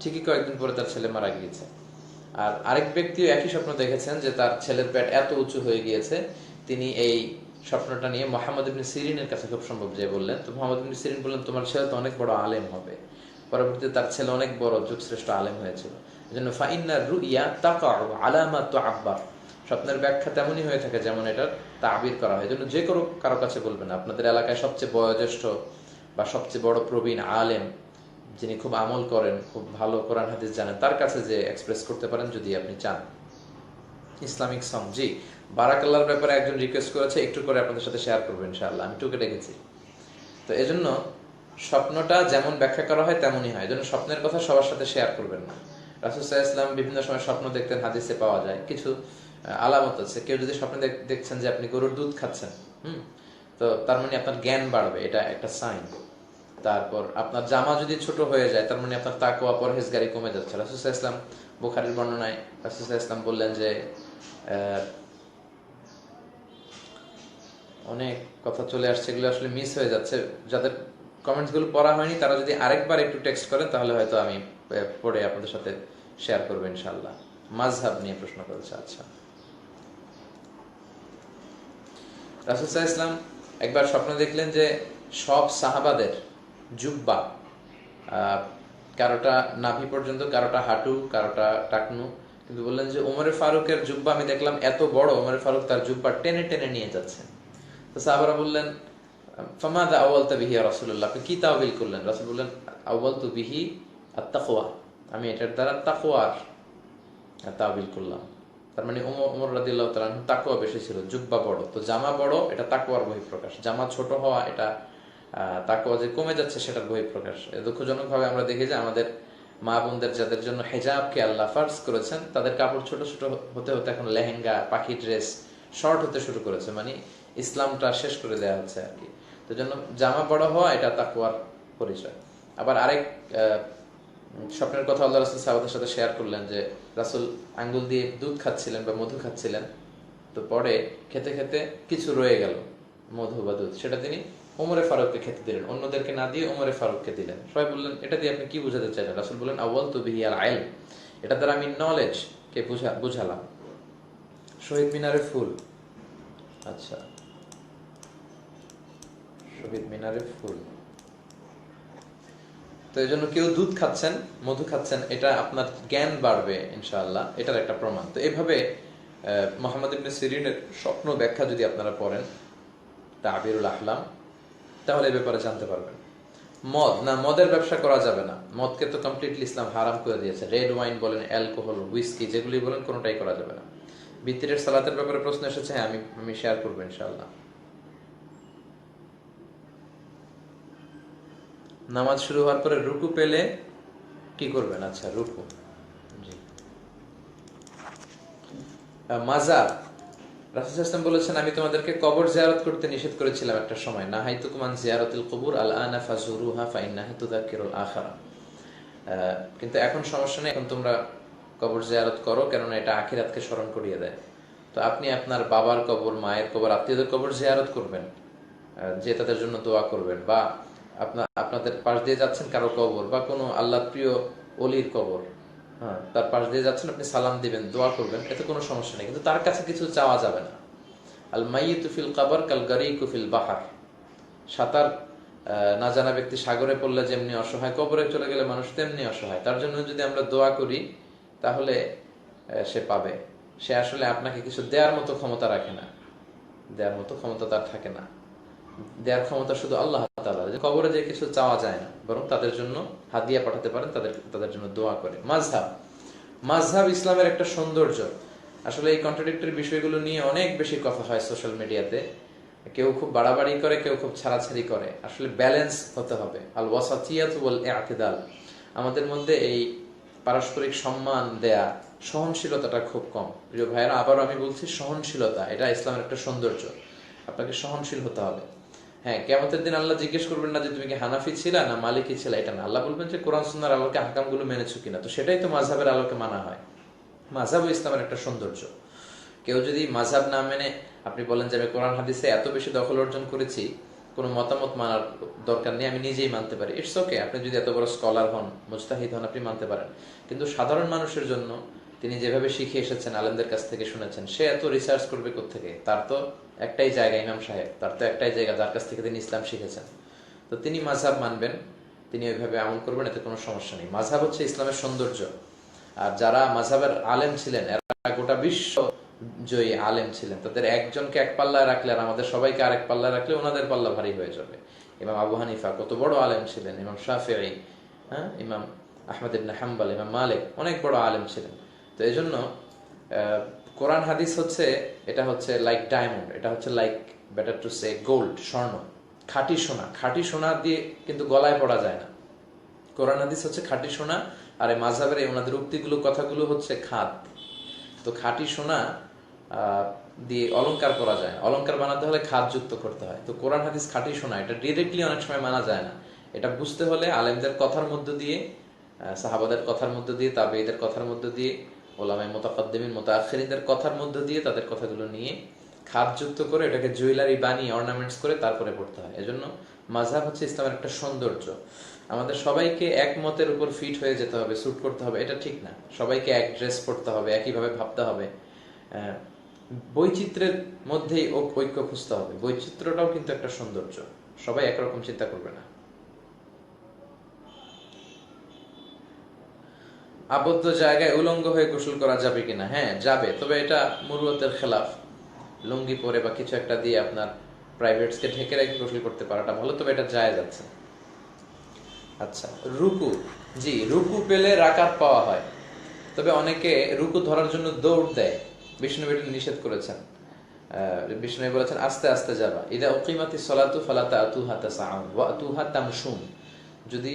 ঠিকই কয়েকদিন পরে তার ছেলে মারা গিয়েছে। আর আরেক ব্যক্তিও একই স্বপ্ন দেখেছেন যে তার ছেলের পেট এত উঁচু হয়ে গিয়েছে। তিনি এই স্বপ্নটা নিয়ে মুহাম্মদ ইবনে সিরিনের কাছে খুব সম্ভব যে বললেন। তো মুহাম্মদ ইবনে সিরিন বললেন তোমার ছেলে তো অনেক বড় আলেম হবে। পরবর্তীতে তার ছেলে অনেক বড় যুগশ্রেষ্ঠ আলেম হয়েছিল। এজন্য ফাইন্না রুইয়া তাকাউ আলা মা তুআব্বার, স্বপ্নের ব্যাখ্যা তেমনই হয়ে থাকে যেমন এটার তাবির করা হয়। এজন্য যে কারো কাছে বলবেন না। আপনাদের এলাকায় সবচেয়ে বয়োজ্যেষ্ঠ বা সবচেয়ে বড় প্রবীণ আলেম, যিনি খুব আমল করেন, খুব ভালো কোরআন হাদিস জানেন, তার কাছে যে এক্সপ্রেস করতে পারেন যদি আপনি চান। ইসলামিক সং, জি বারাকাল্লাহর ব্যাপারে একজন রিকোয়েস্ট করেছে, একটু করে আপনাদের সাথে শেয়ার করবো ইনশাআল্লাহ, আমি টুকে রেখেছি। তো এজন্য স্বপ্নটা যেমন ব্যাখ্যা করা হয় তেমনই হয়। এজন্য স্বপ্নের কথা সবার সাথে শেয়ার করবেন না। রাসূল সাল্লাল্লাহু আলাইহি ওয়াসাল্লাম বিভিন্ন সময় স্বপ্ন দেখতেন, হাদিসে পাওয়া যায়। কিছু আলামত আছে। কেউ যদি স্বপ্নে দেখছেন যে আপনি গরুর দুধ খাচ্ছেন, তো তার মানে আপনার জ্ঞান বাড়বে, এটা একটা সাইন। তারপর আপনার জামা যদি ছোট হয়ে যায়, তার মানে আপনার তাকওয়া পরহেজগারি কমে যাচ্ছে। রাসূল সাল্লাল্লাহু আলাইহি ওয়াসাল্লাম বুখারীর বর্ণনায় রাসূল সাল্লাল্লাহু আলাইহি ওয়াসাল্লাম বললেন যে অনেক কথা চলে আসছে, এগুলো আসলে মিস হয়ে যাচ্ছে। যাদের কমেন্টস গুলো পড়া হয়নি তারা যদি আরেকবার একটু টেক্সট করেন তাহলে হয়তো আমি পড়ে আপনাদের সাথে শেয়ার করবো ইনশাআল্লাহ। মাযহাব নিয়ে প্রশ্ন করেছে। আচ্ছা, রাসূল সাল্লাল্লাহু আলাইহি ওয়াসাল্লাম একবার স্বপ্ন দেখলেন যে সব সাহাবাদের জুব্বা, কারোটা নাভি পর্যন্ত, কারোটা হাঁটু, কারোটা টাকনু, কিন্তু বললেন যে ওমরে ফারুকের জুব্বা আমি দেখলাম এত বড়, ওমরে ফারুক তার জুব্বা টেনে টেনে নিয়ে যাচ্ছেন। তো সাহাবারা বললেন ফামাদা আওয়ালতা বিহি ইয়া রাসূলুল্লাহ, আপনি কি তাওয়িল করলেন? রাসূল বললেন আওয়ালতু বিহি আত-তাকওয়া, আমি এটার দ্বারা তাকওয়ার তাওয়িল করলাম। তার মানে ওমর রাদিয়াল্লাহু তাআলা তাকওয়া বেশি ছিল, জুব্বা বড়। তো জামা বড়, এটা তাকওয়ার বহিঃপ্রকাশ। জামা ছোট হওয়া, এটা তাকওয়া যে কমে যাচ্ছে সেটার বহিঃপ্রকাশ। দুঃখজনক ভাবে আমরা দেখি যে আমাদের মা বোনদের যাদের জন্য হিজাবকে আল্লাহ ফারজ করেছেন, তাদের কাপড় ছোট ছোট হতে হতে এখন লেহেঙ্গা, পাখি ড্রেস, শর্ট হতে শুরু করেছে। মানে ইসলামটা শেষ করে দেওয়া হচ্ছে আর কি। তো জন্য জামা বড় হওয়া এটা তাকওয়ার পরিচয়। আবার আরেক স্বপ্নের কথা আল্লাহ রাসূল সাহাবাদের সাথে শেয়ার করলেন যে রাসূল আঙ্গুল দিয়ে দুধ খাচ্ছিলেন বা মধু খাচ্ছিলেন। তো পরে খেতে খেতে কিছু রয়ে গেল, মধু বা দুধ, সেটা তিনি ওমরে ফারুককে খেতে দিলেন, অন্যদেরকে না দিয়ে ওমরে ফারুককে দিলেন। সবাই বললেন এটা দিয়ে আপনি কি বুঝাতে চাইলেন? রাসূল বললেন আওয়ালতু বিহি আল ইলম, এটা দ্বারা আমি নলেজ কে বুঝালাম। শহীদ মিনারে ফুল, আচ্ছা শহীদ মিনারে ফুল। তো এই জন্য কেউ দুধ খাচ্ছেন, মধু খাচ্ছেন, এটা আপনার জ্ঞান বাড়বে ইনশাআল্লাহ, এটার একটা প্রমাণ। তো এইভাবে মুহাম্মদ ইবনে সিরিনের স্বপ্ন ব্যাখ্যা যদি আপনারা পড়েন তাবিরুল আহলাম, তাহলে এই ব্যাপারে জানতে পারবেন। মদ না, মদের ব্যবসা করা যাবে না, মদকে তো কমপ্লিটলি ইসলাম হারাম করে দিয়েছে। রেড ওয়াইন বলেন, অ্যালকোহল, হুইস্কি যেগুলি বলেন কোনোটাই করা যাবে না। ভিতরের সালাতের ব্যাপারে প্রশ্ন এসেছে, হ্যাঁ আমি শেয়ার করবো ইনশাআল্লাহ। নামাজ শুরু হওয়ার পরে রুকু পেলে কি করবেন? আচ্ছা, রুকু, জি। মাজার, রাসূল সাল্লাল্লাহু বলেছেন, আমি তোমাদেরকে কবর জিয়ারত করতে নিষেধ করেছিলাম একটা সময়, নাহাইতুকুম আন জিয়ারাতিল কুবুর আল আনা ফাজুরুহা ফাইন্নাহা তুযাক্কিরুল আখিরা। কিন্তু এখন সমস্যা নেই, এখন তোমরা কবর জিয়ারত করো, কেননা এটা আখিরাতকে স্মরণ করিয়ে দেয়। তো আপনি আপনার বাবার কবর, মায়ের কবর, আত্মীয়দের কবর জিয়ারত করবেন, যে তাদের জন্য দোয়া করবেন, বা আপনাদের পাশ দিয়ে যাচ্ছেন কারো কবর বা কোনো আল্লাহ প্রিয় অলির কবর, হ্যাঁ, তার পাশ দিয়ে যাচ্ছেন, আপনি সালাম দিবেন, দোয়া করবেন, এতে কোনো সমস্যা নেই, কিন্তু তার কাছে কিছু চাওয়া যাবে না। আল মাইয়িতু ফিল কবর কাল গারিকু ফিল বাহর। সাঁতার না জানা ব্যক্তি সাগরে পড়লে যেমনি অসহায়, কবরে চলে গেলে মানুষ তেমনি অসহায়। তার জন্য যদি আমরা দোয়া করি তাহলে সে পাবে। সে আসলে আপনাকে কিছু দেওয়ার মতো ক্ষমতা রাখে না, দেওয়ার মতো ক্ষমতা তার থাকে না। দেওয়ার ক্ষমতা শুধু আল্লাহ তাআলার। কবরে যে কিছু চাওয়া যায় না, বরং তাদের জন্য হাদিয়া পাঠাতে পারেন, তাদের জন্য দোয়া করে। মাযহাব ইসলামের একটা সৌন্দর্য। আসলে এই কন্ট্রাডিক্টরি বিষয়গুলো নিয়ে অনেক বেশি কথা হয় সোশ্যাল মিডিয়াতে। কেউ খুব বাড়াবাড়ি করে, কেউ খুব ছাড়াছাড়ি করে। আসলে ব্যালেন্স হতে হবে, আল ওয়াসাতিয়াতু ওয়াল ইআতিদাল। আমাদের মধ্যে এই পারস্পরিক সম্মান দেয়া, সহনশীলতাটা খুব কম। প্রিয় ভাইয়েরা, আবারও আমি বলছি, সহনশীলতা এটা ইসলামের একটা সৌন্দর্য। আপনাকে সহনশীল হতে হবে। হ্যাঁ, কিয়ামতের দিন আল্লাহ জিজ্ঞেস করবেন না যে তুমি কি হানাফি ছিলা না মালিকি ছিলা, এটা না। আল্লাহ বলবেন যে কোরআন সুন্নাহর আলোকে আহকামগুলো মেনেছো কিনা। তো সেটাই তো মাযহাবের আলোকে মানা হয়। মাযহাব ইসলামের একটা সৌন্দর্য। কেউ যদি মাযহাব না মেনে আপনি বলেন যে আমি কোরআন হাদিসে এত বেশি দখল অর্জন করেছি, কোনো মতামত মানার দরকার নেই, আমি নিজেই মানতে পারি, ইটস ওকে। আপনি যদি এত বড় স্কলার হন, মুজতাহিদ হন, আপনি মানতে পারেন। কিন্তু সাধারণ মানুষের জন্য তিনি যেভাবে শিখে এসেছেন, আলেমদের কাছ থেকে শুনেছেন, সে এত রিসার্চ করবে কোত্থেকে? তার তো একটাই জায়গা, ইমাম সাহেব, তার তো একটাই জায়গা যার কাছ থেকে তিনি ইসলাম শিখেছেন। তো তিনি মাযহাব মানবেন, তিনি ওইভাবে আমল করবেন, এতে কোনো সমস্যা নেই। মাযহাব হচ্ছে ইসলামের সৌন্দর্য। আর যারা মাযহাবের আলেম ছিলেন, এরা গোটা বিশ্ব জয়ী আলেম ছিলেন। তাদের একজনকে এক পাল্লায় রাখলে আর আমাদের সবাইকে আরেক পাল্লায় রাখলে ওনাদের পাল্লা ভারী হয়ে যাবে। ইমাম আবু হানিফা কত বড় আলেম ছিলেন, ইমাম শাফিঈ, হ্যাঁ, ইমাম আহমদ ইবনে হাম্বল, ইমাম মালিক, অনেক বড় আলেম ছিলেন। তো এই জন্য কোরআন হাদিস হচ্ছে, এটা হচ্ছে লাইক ডায়মন্ড, এটা হচ্ছে like, better to say gold, স্বর্ণ, খাঁটি সোনা। খাঁটি সোনা দিয়ে কিন্তু গলায় পড়া যায় না। কোরআন হাদিস হচ্ছে খাঁটি সোনা, আর এই মাযহাবের এই ওনাদের উক্তিগুলো, কথাগুলো হচ্ছে খাদ। তো খাঁটি সোনা দিয়ে অলংকার করা যায় না, অলংকার বানাতে হলে খাদ যুক্ত করতে হয়। তো কোরআন হাদিস খাঁটি সোনা, এটা ডিরেক্টলি অনেক সময় মানা যায় না। এটা বুঝতে হলে আলেমদের কথার মধ্য দিয়ে, সাহাবাদের কথার মধ্য দিয়ে, তাবেঈদের কথার মধ্য দিয়ে, ওলামায়ে মুতাকাদ্দিমিন মুতাআখিরিনদের কথার মধ্য দিয়ে, তাদের কথাগুলো নিয়ে খাদ যুক্ত করে এটাকে জুয়েলারি বানিয়ে অর্নামেন্টস করে তারপরে পড়তে হয়। এজন্য মাযহাব হচ্ছে ইসলামের একটা সৌন্দর্য। আমাদের সবাইকে একমতের উপর ফিট হয়ে যেতে হবে, স্যুট করতে হবে, এটা ঠিক না। সবাইকে এক ড্রেস পড়তে হবে, একইভাবে ভাবতে হবে। বৈচিত্র্যের মধ্যেই ঐক্য খুঁজতে হবে। বৈচিত্র্যটাও কিন্তু একটা সৌন্দর্য। সবাই একরকম চিন্তা করবে না। আবদ্ধ জায়গায় উলঙ্গ হয়ে গোসল করা যাবে কিনা? হ্যাঁ, যাবে, তবে এটা মুরুয়াতের খেলাফ। লুঙ্গি পরে বা কিছু একটা দিয়ে আপনার প্রাইভেটসকে ঢেকে রেখে গোসল করতে পারাটা ভালো, তবে এটা জায়েজ আছে। আচ্ছা, রুকু, জি, রুকু পেলে রাকাত পাওয়া হয়। তবে অনেকে রুকু ধরার জন্য দৌড় দেয়, বিষ্ণু এটা নিষেধ করেছেন। বিষ্ণু বলেছেন আস্তে আস্তে যাবা। ইদা উকিমাতিস সালাতু ফালা তাতুহা তাসআউন ওয়া আতুহা তামশুন। যদি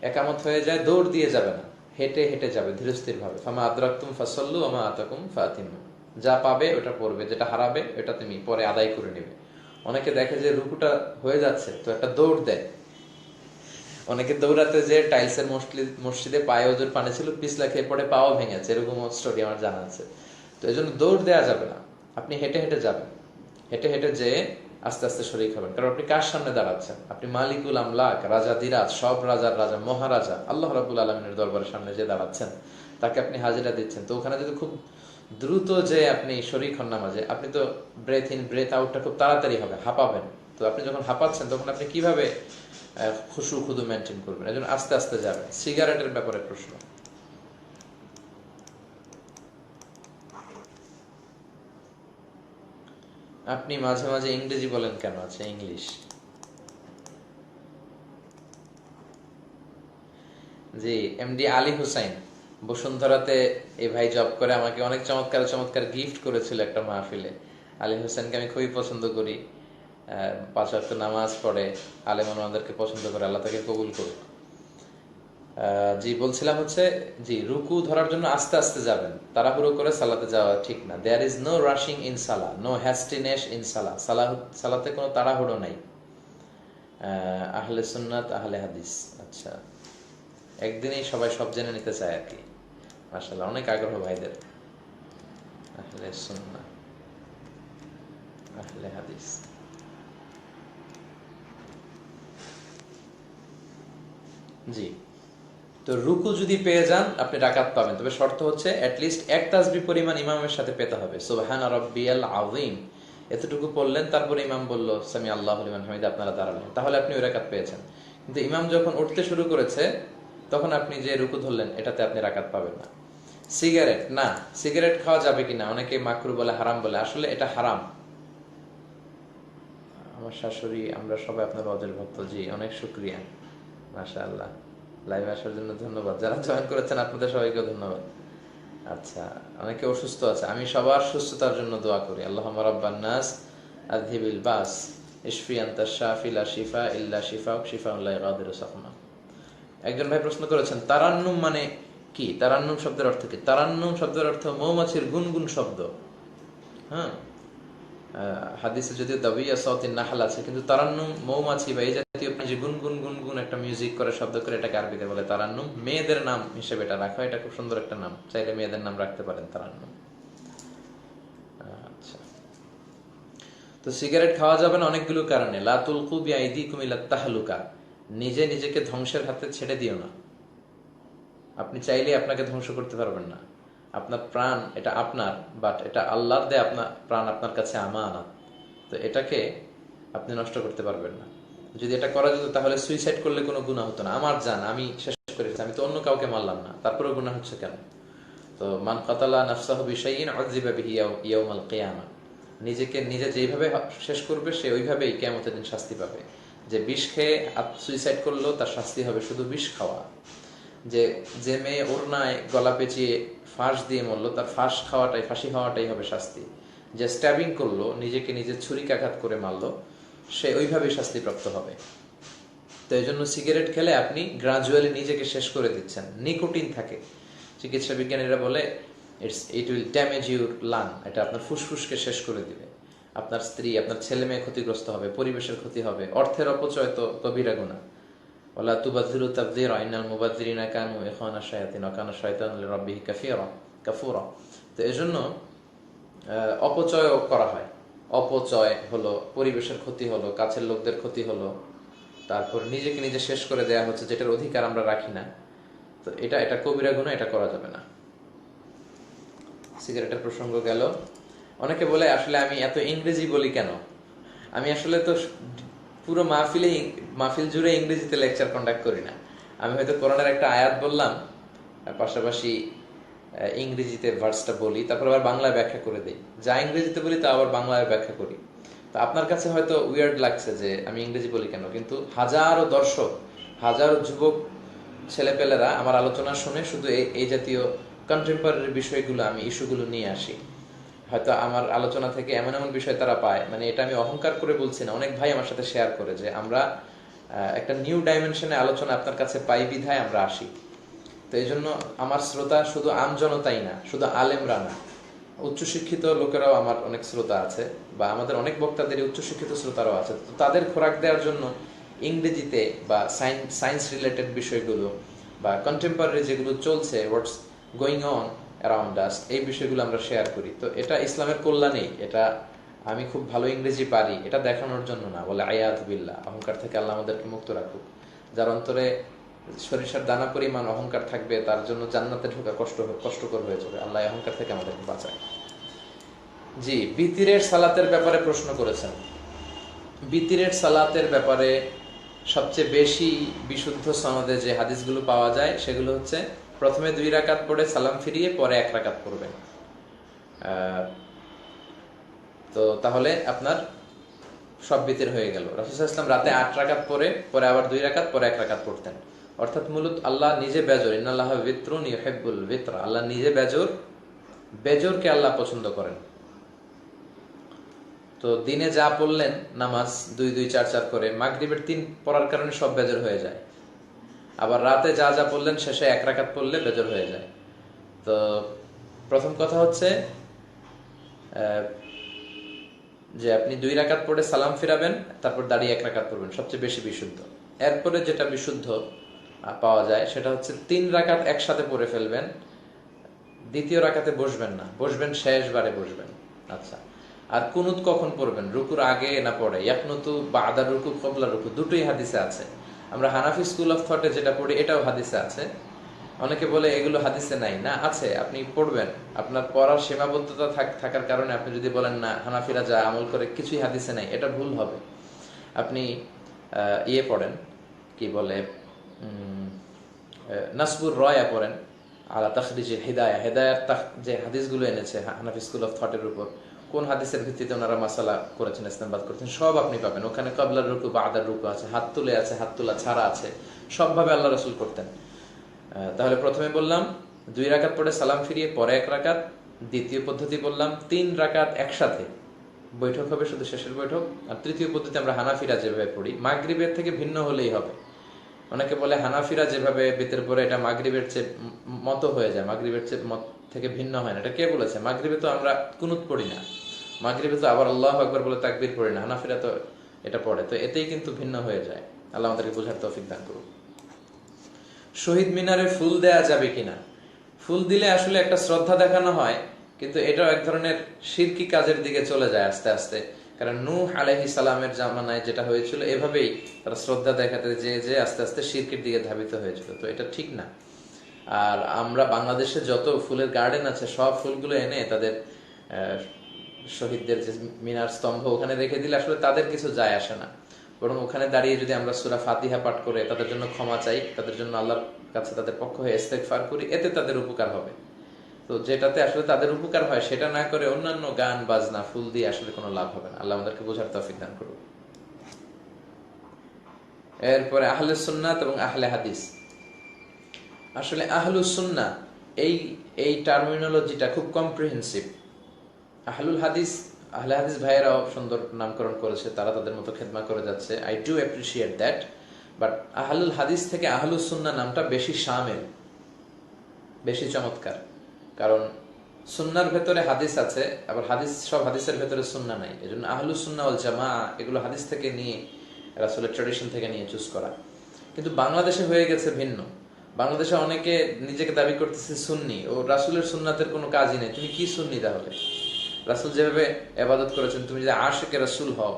একামত হয়ে যায়, দৌড় দিয়ে যাবে না, হেঁটে হেঁটে যাবে, ধীরস্থির ভাবে। ফামা আদরাকতুম ফাসাল্লু ওয়া মা আতাকুম ফাতিমু। যা পাবে ওটা পড়বে, যেটা হারাবে ওটা তুমি পরে আদায় করে নেবে। অনেকে দেখে যে রুকুটা হয়ে যাচ্ছে, তো একটা দৌড় দেয়। অনেকে দৌড়াতে যে টাইলসের মসজিদে পায়ে ওজোর পানি ছিল, পিছলা খেয়ে পড়ে পাও ভেঙেছে, এরকম স্টোরি আমার জানা আছে। তো এই জন্য দৌড় দেওয়া যাবে না, আপনি হেঁটে হেঁটে যাবেন। হেঁটে হেঁটে যেয়ে আস্তে আস্তে শরীর খাবেন। কারণ আপনি কার সামনে দাঁড়াচ্ছেন? আপনি মালিকুল আমলাক, রাজা দিরাজ, সব রাজার রাজা, মহারাজা আল্লাহ রাব্বুল আলামিনের দরবারের সামনে যে দাঁড়াচ্ছেন, তাকে আপনি হাজিরা দিচ্ছেন। তো ওখানে যদি খুব দ্রুত যে আপনি শরীর হন নামাজে, আপনি তো ব্রেথ ইন ব্রেথ আউটটা খুব তাড়াতাড়ি হবে, হাঁপাবেন। তো আপনি যখন হাঁপাচ্ছেন, তখন আপনি কিভাবে খুশু খুদু মেনটেন করবেন? এই জন্য আস্তে আস্তে যাবেন। সিগারেটের ব্যাপারে প্রশ্ন, আপনি মাঝে মাঝে ইংরেজি বলেন কেন? আছে ইংলিশ। জি, এমডি আলী হুসাইন বসুন্ধরাতে এই ভাই জব করে, আমাকে অনেক চমৎকার চমৎকার গিফট করেছিল একটা মাহফিলে। আলী হোসেনকে আমি খুবই পছন্দ করি, 5 ওয়াক্ত নামাজ পড়ে, আলেম ওলামাদেরকে পছন্দ করে, আল্লাহ তাকে কবুল করুক। জি বলছিলাম হচ্ছে, জি রুকু ধরার জন্য আস্তে আস্তে যাবেন, তাড়াহুড়ো করে সালাতে যাওয়া ঠিক না। There is no rushing in সালা, নো হ্যাস্টিনেস ইন সালা। সালাতে কোনো তাড়াহুড়ো নাই। আহলে সুন্নাত আহলে হাদিস, আচ্ছা একদিনেই সবাই সব জেনে নিতে চায় আর কি। মাশাআল্লাহ, অনেক আগ্রহ ভাইদের। আহলে সুন্নাহ আহলে হাদিস, জি। তো রুকু যদি পেয়ে যান আপনি রাকাত পাবেন, তবে শর্ত হচ্ছে অ্যাটলিস্ট এক তাসবিহ পরিমাণ ইমামের সাথে পেতে হবে। সুবহান রাব্বিয়াল আযীম এতটুকু পড়লেন, তারপরে ইমাম বলল সামি আল্লাহু লিমান হামিদা, আপনারা দাঁড়ালেন, তাহলে আপনি ওই রাকাত পেয়েছেন। কিন্তু ইমাম যখন উঠতে শুরু করেছে তখন আপনি যে রুকু ধরলেন এটাতে আপনি রাকাত পাবেন না। সিগারেট, না সিগারেট খাওয়া যাবে কিনা, অনেকে মাকরু বলে, হারাম বলে, আসলে এটা হারাম। আমার শাশুড়ি, আমরা সবাই আপনার অজের ভক্ত। জি, অনেক শুকরিয়া, মাশাআল্লাহ। লাইভে আসার জন্য ধন্যবাদ, যারা জয়েন করেছেন আপনাদের সবাইকে ধন্যবাদ। আচ্ছা, অনেকে অসুস্থ আছে, আমি সবার সুস্থতার জন্য দোয়া করি। আল্লাহুম্মা রাব্বান নাস আযহিবিল বাস ইশফি আনতাশ শাফি লা শিফা ইল্লা শিফাউক শিফাউন লা ইগাদিরু সাকমা। একজন ভাই প্রশ্ন করেছেন তারান্নুম মানে কি? তারান্নুম শব্দের অর্থ কি? তারান্নুম শব্দের অর্থ মৌমাছির গুনগুন শব্দ। হ্যাঁ, হাদিসে যদিও দাবিয়া সাউতিন নাহল আছে, কিন্তু তারান্নুম মৌমাছি বা এই জাতীয় যে গুনগুন গুনগুন একটা মিউজিক করে, শব্দ করে, এটাকে আরবিতে বলে তারান্নুম। মেয়েদের নাম হিসেবে এটা রাখা, এটা খুব সুন্দর একটা নাম, চাইলে মেয়েদের নাম রাখতে পারেন তারান্নুম। আচ্ছা, তো সিগারেট খাওয়া যাবে না অনেকগুলো কারণে। লা তুলকু বিআইদিকুম ইলা তাহলুকা, নিজে নিজেকে ধ্বংসের হাতে ছেড়ে দিও না। আপনি চাইলে আপনাকে ধ্বংস করতে পারবেন না। আপনার প্রাণ এটা আপনার, বাট এটা আল্লাহর দেয়া আপনার প্রাণ, আপনার কাছে আমানত। তো এটাকে আপনি নষ্ট করতে পারবেন না। যদি এটা করা যেত তাহলে সুইসাইড করলে কোনো গুনাহ হতো না। আমার জান আমি শেষ করেছি, আমি তো অন্য কাউকে মারলাম না, তারপরেও গুনাহ হচ্ছে কেন? তো মান কাতালা নাফসাহু বিশাইইন উযযিবা বিহি ইয়াউমাল কিয়ামা, নিজেকে নিজে যেইভাবে শেষ করবে সে ওইভাবেই কিয়ামতের দিন শাস্তি পাবে। যে বিষ খেয়ে সুইসাইড করলো তার শাস্তি হবে শুধু বিষ খাওয়া। যে যে মেয়ে ওড়নায় গলা পেঁচিয়ে ফাঁস দিয়ে মরলো তার ফাঁসি খাওয়াটাই হবে শাস্তি। যে স্ট্যাবিং করলো, নিজেকে নিজে ছুরিকাঘাত করে মারলো, সে ওইভাবেই শাস্তিপ্রাপ্ত হবে। তো এই জন্য সিগারেট খেলে আপনি গ্রাজুয়ালি নিজেকে শেষ করে দিচ্ছেন। নিকোটিন থাকে, চিকিৎসা বিজ্ঞানীরা বলে it will damage your lung, এটা আপনার ফুসফুসকে শেষ করে দিবে। আপনার স্ত্রী, আপনার ছেলে মেয়ে ক্ষতিগ্রস্ত হবে, পরিবেশের ক্ষতি হবে, অর্থের অপচয় তো কবিরা গুনাহ। ওয়ালা তুবাযযিরু তাবযীরা ইন্নাল মুবাযযিরিনা কানু ইখওয়ানা শায়াতিন ওয়া কানা শায়তানু লিরাব্বিহি কাফুরা। তো এজন্য অপচয় করা হয়। অপচয় হলো পরিবেশের ক্ষতি হলো, কাছের লোকদের ক্ষতি হলো, তারপর নিজেকে নিজে শেষ করে দেয়া হচ্ছে, যেটার অধিকার আমরা রাখি না। তো এটা কবিরা গুনাহ, এটা করা যাবে না। সিগারেটের প্রসঙ্গ গেল। অনেকে বলে আসলে আমি এত ইংরেজি বলি কেন? আমি আসলে তো পুরো মাহফিল জুড়ে ইংরেজিতে লেকচার কন্ডাক্ট করি না। আমি হয়তো কোরআনের একটা আয়াত বললাম, পাশাপাশি ইংরেজিতে ভার্সটা বলি, তারপর আবার বাংলায় ব্যাখ্যা করে দিই। যা ইংরেজিতে বলি তা আবার বাংলায় ব্যাখ্যা করি। তো আপনার কাছে হয়তো উইয়ার্ড লাগছে যে আমি ইংরেজি বলি কেন, কিন্তু হাজারো দর্শক, হাজারো যুবক ছেলেপেলেরা আমার আলোচনা শুনে শুধু এই জাতীয় কন্টেম্পোরারি বিষয়গুলো, আমি ইস্যুগুলো নিয়ে আসি। হয়তো আমার আলোচনা থেকে এমন এমন বিষয় তারা পায়, মানে এটা আমি অহংকার করে বলছি না, অনেক ভাই আমার সাথে শেয়ার করে যে আমরা একটা নিউ ডাইমেনশনে আলোচনা আপনার কাছে পাই বিধায় আমরা আসি। তো এই জন্য আমার শ্রোতা শুধু আমজনতাই না, শুধু আলেমরা না, উচ্চশিক্ষিত লোকেরাও আমার অনেক শ্রোতা আছে, বা আমাদের অনেক বক্তাদের উচ্চশিক্ষিত শ্রোতারাও আছে। তো তাদের খোরাক দেওয়ার জন্য ইংরেজিতে বা সায়েন্স রিলেটেড বিষয়গুলো বা কন্টেম্পোরারি যেগুলো চলছে, what's going on around us, এই বিষয়গুলো আমরা শেয়ার করি। তো এটা ইসলামের কল্যাণেই, এটা আমি খুব ভালো ইংরেজি পারি এটা দেখানোর জন্য না। বলে আয়াত বিল্লাহ, অহংকার থেকে আল্লাহ আমাদেরকে মুক্ত রাখুক। যার অন্তরে সরিষার দানা পরিমাণ অহংকার থাকবে তার জন্য জান্নাতে ঢোকা কষ্টকর হয়ে যাবে। আল্লাহ অহংকার থেকে আমাদেরকে বাঁচায়। জি, বিতিরের সালাতের ব্যাপারে প্রশ্ন করেছেন। বিতিরের সালাতের ব্যাপারে সবচেয়ে বেশি বিশুদ্ধ সনদে যে হাদিসগুলো পাওয়া যায় সেগুলো হচ্ছে প্রথমে 2 রাকাত পড়ে সালাম ফিরিয়ে পরে 1 রাকাত পড়বেন। তো তাহলে আপনার সব বিতির হয়ে গেল। রাসূল সাল্লাল্লাহু আলাইহি ওয়াসাল্লাম রাতে 8 রাকাত পরে পরে আবার 2 রাকাত পরে 1 রাকাত পড়তেন। অর্থাৎ মূলত আল্লাহ নিজে বেজর, ইন্নাল্লাহা বিত্রুন ইউহিব্বুল বিত্রা, আল্লাহ নিজে বেজর, বেজরকে আল্লাহ পছন্দ করেন। তো দিনে যা পড়লেন নামাজ 2 2 4 4 করে, মাগরিবের 3 পড়ার কারণে সব বেজর হয়ে যায়। আবার রাতে যা যা পড়লেন শেষে 1 রাকাত পড়লে বেজর হয়ে যায়। তো প্রথম কথা হচ্ছে যে আপনি 2 রাকাত পড়ে সালাম ফিরাবেন, তারপর দাঁড়িয়ে 1 রাকাত পড়বেন, সবচেয়ে বেশি বিশুদ্ধ। এরপরে যেটা বিশুদ্ধ পাওয়া যায় সেটা হচ্ছে 3 রাকাত একসাথে পড়ে ফেলবেন, দ্বিতীয় রাকাতে বসবেন না, বসবেন শেষবারে বসবেন। আচ্ছা, আর কুনুত কখন পড়বেন? রুকুর আগে না পড়ে? ইয়াকনুতু বাদা রুকু ক্বাবলা রুকু, দুটোই হাদিসে আছে। আমরা হানাফি স্কুল অফ থটে যেটা পড়ি এটাও হাদিসে আছে। অনেকে বলে এগুলো হাদিসে নাই, না আছে, আপনি পড়বেন। আপনার পড়ার সীমাবদ্ধতা থাকার কারণে আপনি যদি বলেন না হানাফিরা যা আমল করে কিছুই হাদিসে নাই, এটা ভুল হবে। আপনি ইয়ে পড়েন, কি বলে, নাসবুর রয়া পড়েন, আলা তাখরিজে হিদায়া, হেদায়ার যে হাদিসগুলো এনেছে হানাফি স্কুল অফ থটের উপর, কোন হাদিসের ভিত্তিতে ওনারা মাসালা করেছেন, ইসলামবাদ করেছেন, সব আপনি পাবেন ওখানে। কাবলার রুকু বা আদার রুকু আছে, হাত তুলে আছে, হাত তোলা ছাড়া আছে, সবভাবে আল্লাহ রসুল করতেন। তাহলে প্রথমে বললাম 2 রাকাত পড়ে সালাম ফিরিয়ে পরে 1 রাকাত। দ্বিতীয় পদ্ধতি বললাম 3 রাকাত একসাথে, বৈঠক হবে শুধু শেষের বৈঠক। আর তৃতীয় পদ্ধতি আমরা হানাফিরা যেভাবে পড়ি, মাগরিবের থেকে ভিন্ন হলেই হবে। অনেকে বলে হানাফিরা যেভাবে বেতের পরে এটা মাগরিবের চেয়ে মতো হয়ে যায়, মাগরিবের চেয়ে মত থেকে ভিন্ন হয় না। এটা কে বলেছে? মাগরিবে তো আমরা কুনুত পড়ি না, মাগরিবে তো আবার আল্লাহু আকবার বলে তাকবীর পড়ি না, হানাফিরা তো এটা পড়ে। তো এতেই কিন্তু ভিন্ন হয়ে যায়। আল্লাহ আমাদেরকে বোঝার তৌফিক দান করুন। শহীদ মিনারে ফুল দেয়া যাবে কিনা? ফুল দিলে আসলে একটা শ্রদ্ধা দেখানো হয়, কিন্তু এটাও এক ধরনের শিরকি কাজের দিকে চলে যায় আস্তে আস্তে। কারণ নূহ আলাইহিস সালামের জামানায় যেটা হয়েছিল, এভাবেই তারা শ্রদ্ধা দেখাতে যে আস্তে আস্তে শিরকির দিকে ধাবিত হয়েছিল। তো এটা ঠিক না। আর আমরা বাংলাদেশে যত ফুলের গার্ডেন আছে সব ফুলগুলো এনে তাদের শহীদদের যে মিনার স্তম্ভ ওখানে রেখে দিলে আসলে তাদের কিছু যায় আসে না। বরং ওখানে দাঁড়িয়ে যদি আমরা সূরা ফাতিহা পাঠ করে তাদের জন্য ক্ষমা চাই, তাদের জন্য আল্লাহর কাছে তাদের পক্ষ হয়ে ইস্তেগফার করি, এতে তাদের উপকার হবে। তো যেটাতে আসলে তাদের উপকার হয় সেটা না করে অন্যান্য গান বাজনা ফুল দিয়ে আসলে কোনো লাভ হবে না। আল্লাহ আমাদেরকে বোঝার তৌফিক দান করুন। এরপরে আহলে সুন্নাত এবং আহলে হাদিস। আসলে আহলুস সুন্নাহ এই টার্মিনোলজিটা খুব কম্প্রিহেন্সিভ। আহলুল হাদিস, আহলে হাদিস ভাইয়েরাও সুন্দর নামকরণ করেছে, তারা তাদের মতো খেদমা করে যাচ্ছে, I do appreciate that. But আহলুল হাদিস থেকে আহলুস সুন্নাহ নামটা বেশি শামিল, বেশি চমৎকার। কারণ সুন্নার ভেতরে হাদিস আছে, আবার সব হাদিসের ভেতরে সুন্নাহ নাই। এজন্য আহলুস সুন্নাহ ওয়াল জামাআহ এগুলো হাদিস থেকে নিয়ে, রাসূলের ট্র্যাডিশন থেকে নিয়ে চুজ করা। কিন্তু বাংলাদেশে হয়ে গেছে ভিন্ন। বাংলাদেশে অনেকে নিজেকে দাবি করতেছে সুন্নি, ও রাসূলের সুন্নাতের কোনো কাজই নেই। তুমি কি সুন্নি তাহলে? রাসূল যেভাবে ইবাদত করেছেন, তুমি যদি আশিকে রাসূল হও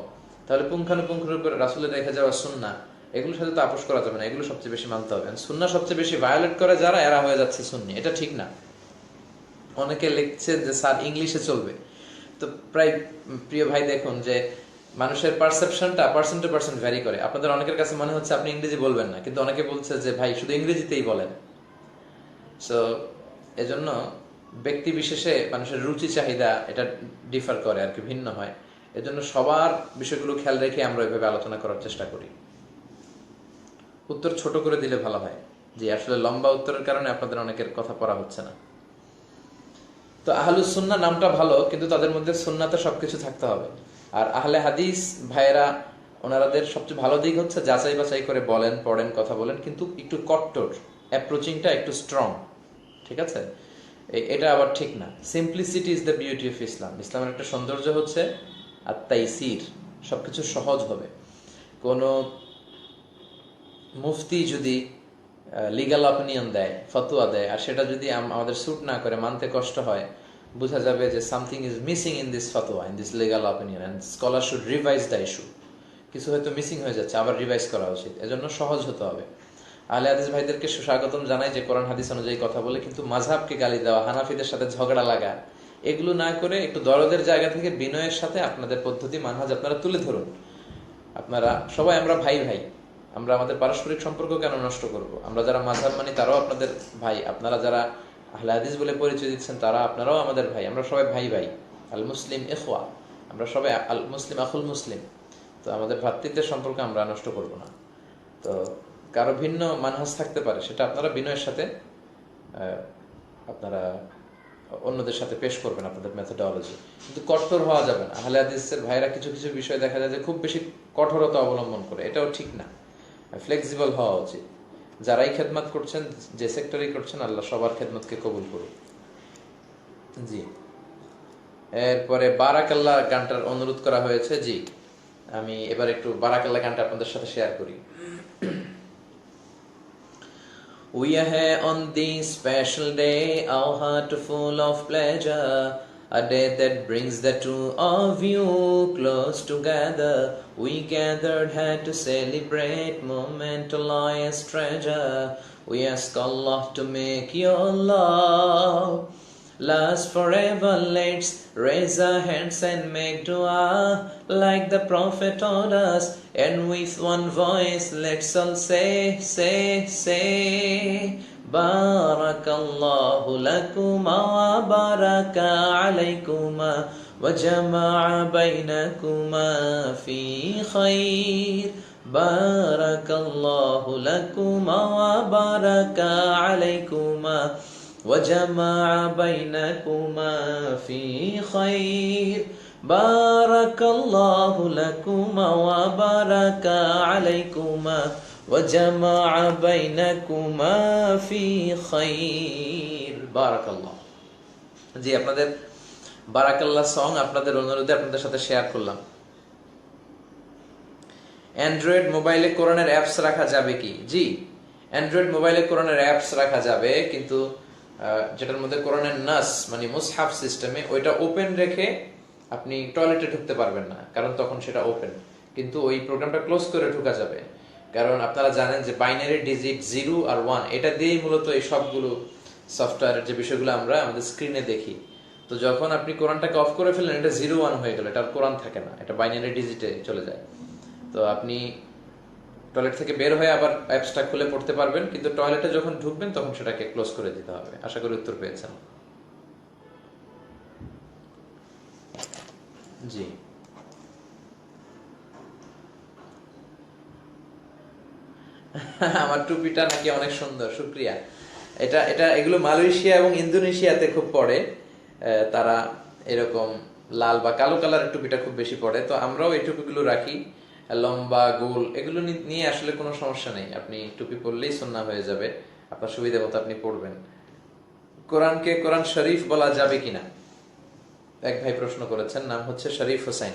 তাহলে পুঙ্খানুপুঙ্খের উপর রাসূলের রেখে যাওয়া সুন্নাহ, এগুলোর সাথে তো আপোষ করা যাবে না, এগুলো সবচেয়ে বেশি মানতে হবে। সুন্নাহ সবচেয়ে বেশি ভায়োলেট করে যারা, এরা হয়ে যাচ্ছে সুন্নি, এটা ঠিক না। অনেকে লিখছে যে স্যার ইংলিশে চলবে। তো প্রায় প্রিয় ভাই দেখুন যে মানুষের পারসেপশনটা পার্সন টু পার্সন ভ্যারি করে। আপনাদের অনেকের কাছে মনে হচ্ছে আপনি ইংরেজি বলবেন না, কিন্তু অনেকে বলছে যে ভাই শুধু ইংরেজিতেই বলেন। সো এজন্য ব্যক্তি বিশেষে মানুষের রুচি চাহিদা এটা ডিফার করে আর কি, ভিন্ন হয়। এজন্য সবার বিষয়গুলো খেয়াল রেখে আমরা এভাবে আলোচনা করার চেষ্টা করি। উত্তর ছোট করে দিলে ভালো হয়, যে আসলে লম্বা উত্তরের কারণে আপনাদের অনেকের কথা পড়া হচ্ছে না। তো আহলুস সুন্নাহ নামটা ভালো, কিন্তু তাদের মধ্যে সুন্নাতে সবকিছু থাকতে হবে। আর আহলে হাদিস ভাইয়েরা, ওনাদের সবচেয়ে ভালো দিক হচ্ছে যাচাই বাছাই করে বলেন, পড়েন, কথা বলেন, কিন্তু একটু কট্টর, অ্যাপ্রোচিংটা একটু স্ট্রং। ঠিক আছে? এটা আবার ঠিক না। Simplicity is the beauty of Islam. ইসলামের একটা সৌন্দর্য হচ্ছে আর তাইসির, সবকিছু সহজ হবে। কোনো মুফতি যদি লিগাল অপিনিয়ন দেয়, ফতোয়া দেয়, আর সেটা যদি আমাদের স্যুট না করে, মানতে কষ্ট হয়, বোঝা যাবে যে something is missing in this fatwa, in this legal opinion, and scholar should revise the issue. কিছু হয়তো মিসিং হয়ে যাচ্ছে, আবার রিভাইজ করা উচিত। এজন্য সহজ হতে হবে। আহলে হাদিস ভাইদেরকে সুস্বাগতম জানাই যে কোরআন হাদিস অনুযায়ী কথা বলে, কিন্তু মাযহাবকে গালি দেওয়া, হানাফিদের সাথে ঝগড়া লাগা, এগুলো না করে একটু দরদের জায়গা থেকে বিনয়ের সাথে আপনাদের পদ্ধতি মানহাজ আপনারা তুলে ধরুন। আপনারা সবাই আমরা ভাই ভাই, আমরা আমাদের পারস্পরিক সম্পর্ক কেন নষ্ট করব? আমরা যারা মাযহাব মানি তারাও আপনাদের ভাই, আপনারা যারা আহলে হাদিস বলে পরিচয় দিচ্ছেন তারা আপনারাও আমাদের ভাই, আমরা সবাই ভাই ভাই। আল মুসলিম ইখওয়া, আমরা সবাই মুসলিম, আখুল মুসলিম। তো আমাদের ভ্রাতৃত্বের সম্পর্ক আমরা নষ্ট করব না। তো কারো ভিন্ন মানহাজ থাকতে পারে, সেটা আপনারা বিনয়ের সাথে আপনারা অন্যদের সাথে পেশ করবেন আপনাদের মেথোডোলজি, কিন্তু কঠোর হওয়া যাবে না। আহলে হাদিসের ভাইরা কিছু কিছু বিষয় দেখা যায় যে খুব বেশি কঠোরতা অবলম্বন করে, এটাও ঠিক না। ফ্লেক্সিবল হওয়া উচিত। যারাই খেদমত করছেন, যে সেক্টরেই করছেন, আল্লাহ সবার খেদমতকে কবুল করুন। জি, এরপরে বারাকাল্লাহ গানটার অনুরোধ করা হয়েছে। জি, আমি এবার একটু বারাকাল্লাহ গানটা আপনাদের সাথে শেয়ার করি। We are here on this special day, our heart full of pleasure, a day that brings the two of you close together. We gathered here to celebrate moment of life's treasure. We ask Allah to make your love last forever. Let's raise our hands and make dua like the Prophet taught us, and with one voice let's all say Barakallahu lakuma wa baraka alaykuma wa jama'a bainakuma fi khair. Barakallahu lakuma wa baraka alaykuma وجمع بينكما في خير. بارك الله لكما وبارك عليكما وجمع بينكما في خير. بارك الله. জি, আপনাদের বারাকাল্লাহ song আপনাদের অনুরোধে আপনাদের সাথে share করলাম। Android মোবাইলে কোরআনের apps রাখা যাবে কি? জি, অ্যান্ড্রয়েড মোবাইলে কোরআনের অ্যাপস রাখা যাবে, কিন্তু যেটার মধ্যে কোরআনের নাস মানে মুসহাফ সিস্টেমে, ওইটা ওপেন রেখে আপনি টয়লেটে ঢুকতে পারবেন না, কারণ তখন সেটা ওপেন। কিন্তু ওই প্রোগ্রামটা ক্লোজ করে ঢোকা যাবে, কারণ আপনারা জানেন যে বাইনারি ডিজিট 0 আর 1, এটা দিয়েই মূলত এই সবগুলো সফটওয়্যারের যে বিষয়গুলো আমরা আমাদের স্ক্রিনে দেখি। তো যখন আপনি কোরআনটাকে অফ করে ফেললেন, এটা 0 1 হয়ে গেল, এটা আর কোরআন থাকে না, এটা বাইনারি ডিজিটে চলে যায়। তো আপনি টয়লেট থেকে বের হয়ে আবার অ্যাপসটা খুলে পড়তে পারবেন, কিন্তু টয়লেটে যখন ঢুকবেন তখন সেটাকে ক্লোজ করে দিতে হবে। আশা করি উত্তর পেয়েছেন। জি, আমার টুপিটা নাকি অনেক সুন্দর, শুক্রিয়া। এগুলো মালয়েশিয়া এবং ইন্দোনেশিয়াতে খুব পড়ে, তারা এরকম লাল বা কালো কালারের টুপিটা খুব বেশি পড়ে। তো আমরাও এই টুপিগুলো রাখি, লম্বা গোল, এগুলো নিয়ে আসলে কোনো সমস্যা নেই। আপনি টুপি পরলেই সুন্নাহ হয়ে যাবে, আপনার সুবিধা মতো আপনি পড়বেন। কোরআনকে কোরআন শরীফ বলা যাবে কিনা এক ভাই প্রশ্ন করেছেন, নাম হচ্ছে শরীফ হোসেন।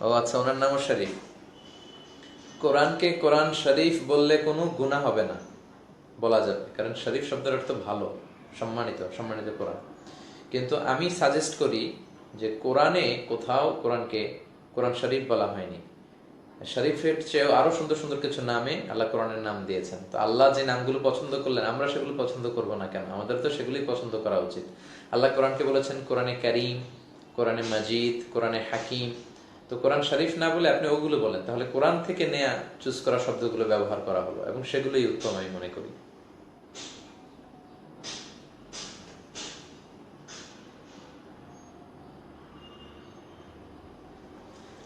ও আচ্ছা, ওনার নামও শরীফ। কোরআনকে কোরআন শরীফ বললে কোনো গুনাহ হবে না, বলা যাবে, কারণ শরীফ শব্দের অর্থ ভালো, সম্মানিত কোরআন। কিন্তু আমি সাজেস্ট করি যে কোরআনে কোথাও কোরআনকে কোরআন শরীফ বলা হয়নি। শরীফের চেয়েও আরো সুন্দর সুন্দর কিছু নামে আল্লাহ কোরআনের নাম দিয়েছেন। তো আল্লাহ যে নামগুলো পছন্দ করলেন, আমরা সেগুলো পছন্দ করব না কেন? আমাদের তো সেগুলোই পছন্দ করা উচিত। আল্লাহ কোরআনকে বলেছেন কোরআনে কারীম, কোরআনে মাজিদ, কোরআনে হাকিম। তো কোরআন শরীফ না বলে আপনি ওগুলো বলেন, তাহলে কোরআন থেকে নেয়া চুজ করা শব্দগুলো ব্যবহার করা হলো, এবং সেগুলোই উত্তম আমি মনে করি।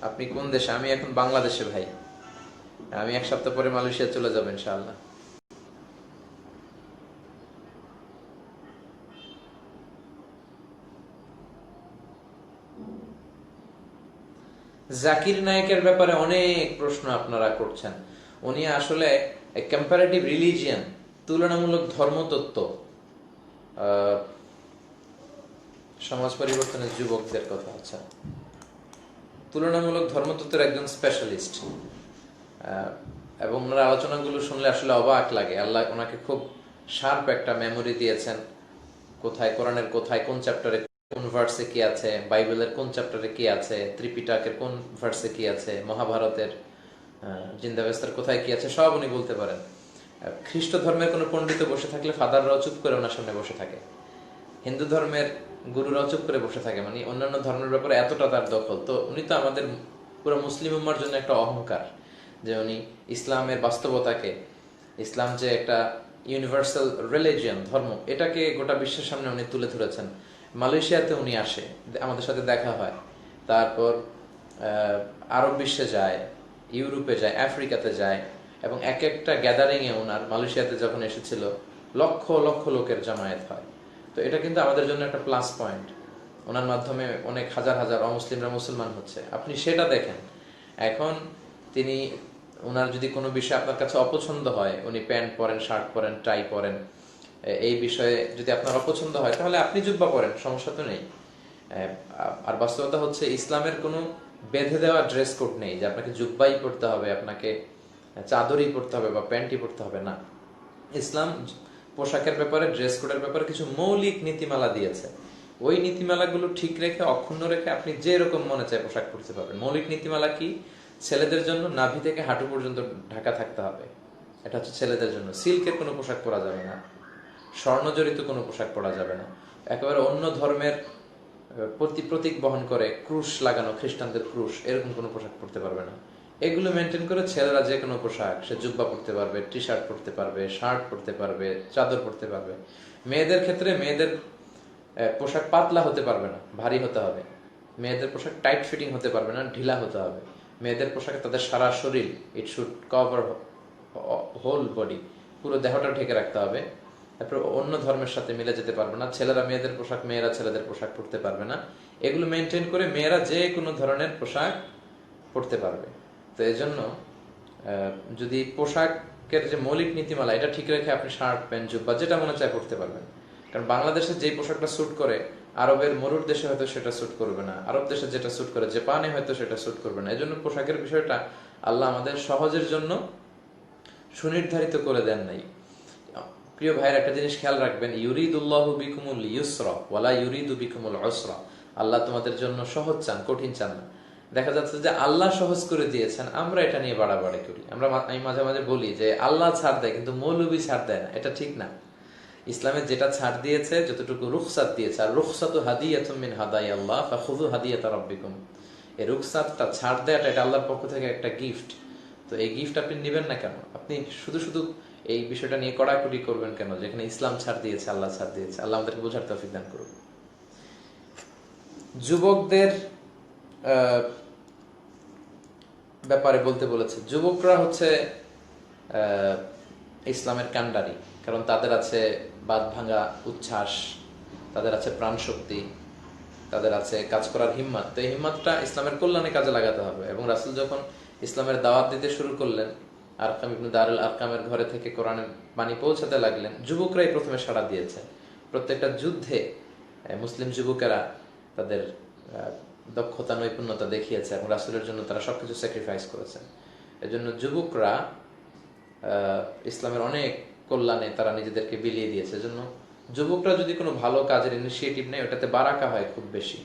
আপনি কোন দেশে? আমি এখন বাংলাদেশে ভাই। আমি এক সপ্তাহ পরে মালয়েশিয়া চলে যাবো ইনশাআল্লাহ। জাকির নায়েকের ব্যাপারে অনেক প্রশ্ন আপনারা করছেন। উনি আসলে কম্পারেটিভ রিলিজিয়ান, তুলনামূলক ধর্মতত্ত্ব, সমাজ পরিবর্তনের যুবকদের কথা। আচ্ছা, তুলনামূলক ধর্মতত্ত্বের একজন স্পেশালিস্ট, এবং ওনার আলোচনাগুলো শুনলে আসলে অবাক লাগে। আল্লাহ ওনাকে খুব শার্প একটা মেমোরি দিয়েছেন, কোথায় কোরআনের কোথায় কোন চ্যাপ্টারে কোন ভার্সে কি আছে, বাইবেলের কোন চ্যাপ্টারে কি আছে, ত্রিপিটকের কোন ভার্সে কি আছে, মহাভারতের জিন্দাবেস্তার কোথায় কি আছে, সব উনি বলতে পারেন। খ্রিস্ট ধর্মের কোনো পণ্ডিত বসে থাকলে ফাদাররাও চুপ করে ওনার সামনে বসে থাকে, হিন্দু ধর্মের গুরুরাও চুপ করে বসে থাকে, মানে অন্যান্য ধর্মের ব্যাপারে এতটা তার দখল। তো উনি তো আমাদের পুরো মুসলিম উম্মার জন্য একটা অহংকার, যে উনি ইসলামের বাস্তবতাকে, ইসলাম যে একটা ইউনিভার্সাল রিলিজিয়ন, ধর্ম, এটাকে গোটা বিশ্বের সামনে উনি তুলে ধরেছেন। মালয়েশিয়াতে উনি আসে, আমাদের সাথে দেখা হয়, তারপর আরব বিশ্বে যায়, ইউরোপে যায়, আফ্রিকাতে যায়, এবং এক একটা গ্যাদারিংয়ে ওনার মালয়েশিয়াতে যখন এসেছিল লক্ষ লক্ষ লোকের জামায়াত হয়। তো এটা কিন্তু আমাদের জন্য একটা প্লাস পয়েন্ট। ওনার মাধ্যমে অনেক হাজার হাজার অমুসলিমরা মুসলমান হচ্ছে, আপনি সেটা দেখেন। এখন তিনি, ওনার যদি কোনো বিষয় আপনার কাছে অপছন্দ হয়, উনি প্যান্ট পরেন, শার্ট পরেন, টাই পরেন, এই বিষয়ে যদি আপনার অপছন্দ হয় তাহলে আপনি জুব্বা পরেন, সমস্যা তো নেই। আর বাস্তবতা হচ্ছে ইসলামের কোনো বেঁধে দেওয়া ড্রেস কোড নেই যে আপনাকে জুব্বাই পরতে হবে, আপনাকে চাদরই পরতে হবে বা প্যান্টই পরতে হবে, না। ইসলাম পোশাকের ব্যাপারে, ড্রেস কোডের ব্যাপারে কিছু মৌলিক নীতিমালা দিয়েছে। ওই নীতিমালাগুলো ঠিক রেখে, অক্ষুণ্ণ রেখে আপনি যে রকম মনে চায় পোশাক পরতে পারবেন। মৌলিক নীতিমালা কি? ছেলেদের জন্য নাভি থেকে হাঁটু পর্যন্ত ঢাকা থাকতে হবে, এটা হচ্ছে ছেলেদের জন্য। সিল্কের কোনো পোশাক পরা যাবে না, স্বর্ণজড়িত কোনো পোশাক পরা যাবে না। একেবারে অন্য ধর্মের প্রতীক বহন করে ক্রুশ লাগানো, খ্রিস্টানদের ক্রুশ, এরকম কোনো পোশাক পরতে পারবে না। এগুলো মেনটেন করে ছেলেরা যে কোনো পোশাক, সে জুব্বা পরতে পারবে, টি শার্ট পরতে পারবে, শার্ট পরতে পারবে, চাদর পরতে পারবে। মেয়েদের ক্ষেত্রে মেয়েদের পোশাক পাতলা হতে পারবে না, ভারী হতে হবে। মেয়েদের পোশাক টাইট ফিটিং হতে পারবে না, ঢিলা হতে হবে। মেয়েদের পোশাকে তাদের সারা শরীর, it should cover whole body, পুরো দেহটা ঢেকে রাখতে হবে। তারপর অন্য ধর্মের সাথে মিলে যেতে পারবে না। ছেলেরা মেয়েদের পোশাক, মেয়েরা ছেলেদের পোশাক পরতে পারবে না। এগুলো মেনটেন করে মেয়েরা যে কোনো ধরনের পোশাক পরতে পারবে। তো এই জন্য যদি পোশাকের যে মৌলিক নীতিমালা, এটা ঠিক রেখে আপনি শার্ট, প্যান্ট, জুব্বা যেটা মনে চায় পরতে পারবেন। কারণ বাংলাদেশে যে পোশাকটা স্যুট করে, আরবের মরুর দেশে হয়তো সেটা স্যুট করবে না, আরব দেশে যেটা স্যুট করে জাপানে হয়তো সেটা স্যুট করবে না। এই জন্য পোশাকের বিষয়টা আল্লাহ আমাদের সহজের জন্য সুনির্ধারিত করে দেন নাই। প্রিয় ভাইয়ের, একটা জিনিস খেয়াল রাখবেন, ইউরিদুল্লাহু বিকুমুল ইউসরা ওয়ালা ইউরিদু বিকুমুল উসরা। আল্লাহ তোমাদের জন্য সহজ চান, কঠিন চান না। দেখা যাচ্ছে যে আল্লাহ সহজ করে দিয়েছেন, আমরা এটা নিয়ে বাড়াবাড়ি করি। আমি মাঝে মাঝে বলি যে আল্লাহ ছাড় দেয় কিন্তু মৌলবী ছাড় দেয় না, এটা ঠিক না। ইসলামে যেটা ছাড় দিয়েছে, যতটুকু রুখসাত দিয়েছে, আর রুখসাতু হাদিয়াতুম মিন হাদাই আল্লাহ ফাখুযু হাদিয়াতা রাব্বিকুম, এই রুখসাতটা, ছাড় দেওয়াটা, এটা আল্লাহর পক্ষ থেকে একটা গিফট। তো এই গিফট আপনি নেবেন না কেন? আপনি শুধু শুধু এই বিষয়টা নিয়ে কড়াকড়ি করবেন কেন, যেখানে ইসলাম ছাড় দিয়েছে, আল্লাহ ছাড় দিয়েছে। আল্লাহ আমাদেরকে বোঝার তৌফিক দান করুন। যুবকদের ব্যাপারে বলতে বলেছে, যুবকরা হচ্ছে ইসলামের কান্ডারি। কারণ তাদের আছে বাদ ভাঙা উচ্ছ্বাস, তাদের আছে প্রাণ শক্তি, তাদের আছে কাজ করার হিম্মত। তো এই হিম্মতটা ইসলামের কল্যাণে কাজে লাগাতে হবে। এবং রাসূল যখন ইসলামের দাওয়াত দিতে শুরু করলেন, আরকাম ইবনে দারুল আরকামের ঘরে থেকে কোরআনের বাণী পৌঁছাতে লাগলেন, যুবকরাই প্রথমে সাড়া দিয়েছে। প্রত্যেকটা যুদ্ধে মুসলিম যুবকেরা তাদের দক্ষতা, নৈপুণ্যতা দেখিয়েছে এবং রাসূলের জন্য তারা সবকিছু স্যাক্রিফাইস করেছে। এজন্য যুবকরা ইসলামের অনেক কল্যাণে তারা নিজেদেরকে বিলিয়ে দিয়েছে। এজন্য যুবকরা যদি কোনো ভালো কাজের ইনিশিয়েটিভ নেয়, ওটাতে বারাকা হয় খুব বেশি।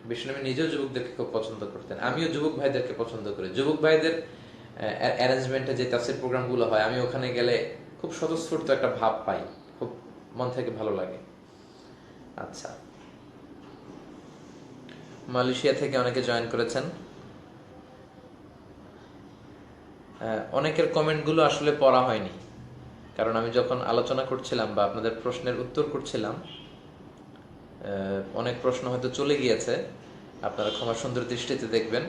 বিশ্বনবী নিজেও যুবকদেরকে খুব পছন্দ করতেন, আমিও যুবক ভাইদেরকে পছন্দ করি। যুবক ভাইদের অ্যারেঞ্জমেন্টে যে তাফসীর প্রোগ্রামগুলো হয়, আমি ওখানে গেলে খুব স্বতঃস্ফূর্ত একটা ভাব পাই, খুব মন থেকে ভালো লাগে। আচ্ছা, মালয়েশিয়া থেকে অনেকে জয়েন করেছেন। অনেকের কমেন্টগুলো আসলে পড়া হয়নি, কারণ আমি যখন আলোচনা করছিলাম বা আপনাদের প্রশ্নের উত্তর করছিলাম, অনেক প্রশ্ন হয়তো চলে গিয়েছে। আপনারা ক্ষমা সুন্দর দৃষ্টিতে দেখবেন।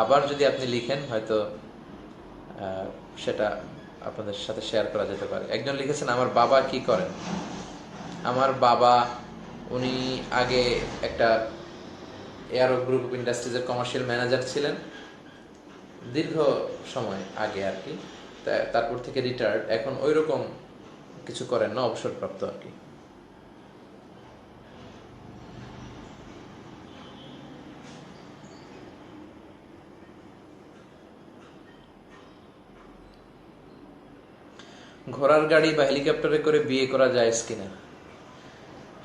আবার যদি আপনি লিখেন, হয়তো সেটা আপনাদের সাথে শেয়ার করা যেতে পারে। একজন লিখেছেন, আমার বাবা কি করেন? আমার বাবা, উনি আগে একটা এয়ারো গ্রুপ অফ ইন্ডাস্ট্রিজের কমার্শিয়াল ম্যানেজার ছিলেন, দীর্ঘ সময় আগে আর কি। তারপর থেকে রিটায়ার্ড, এখন ওই রকম কিছু করেন না, অবসরপ্রাপ্ত আর কি। ঘোড়ার গাড়ি বা হেলিকপ্টারে করে বিয়ে করা যায় কিনা?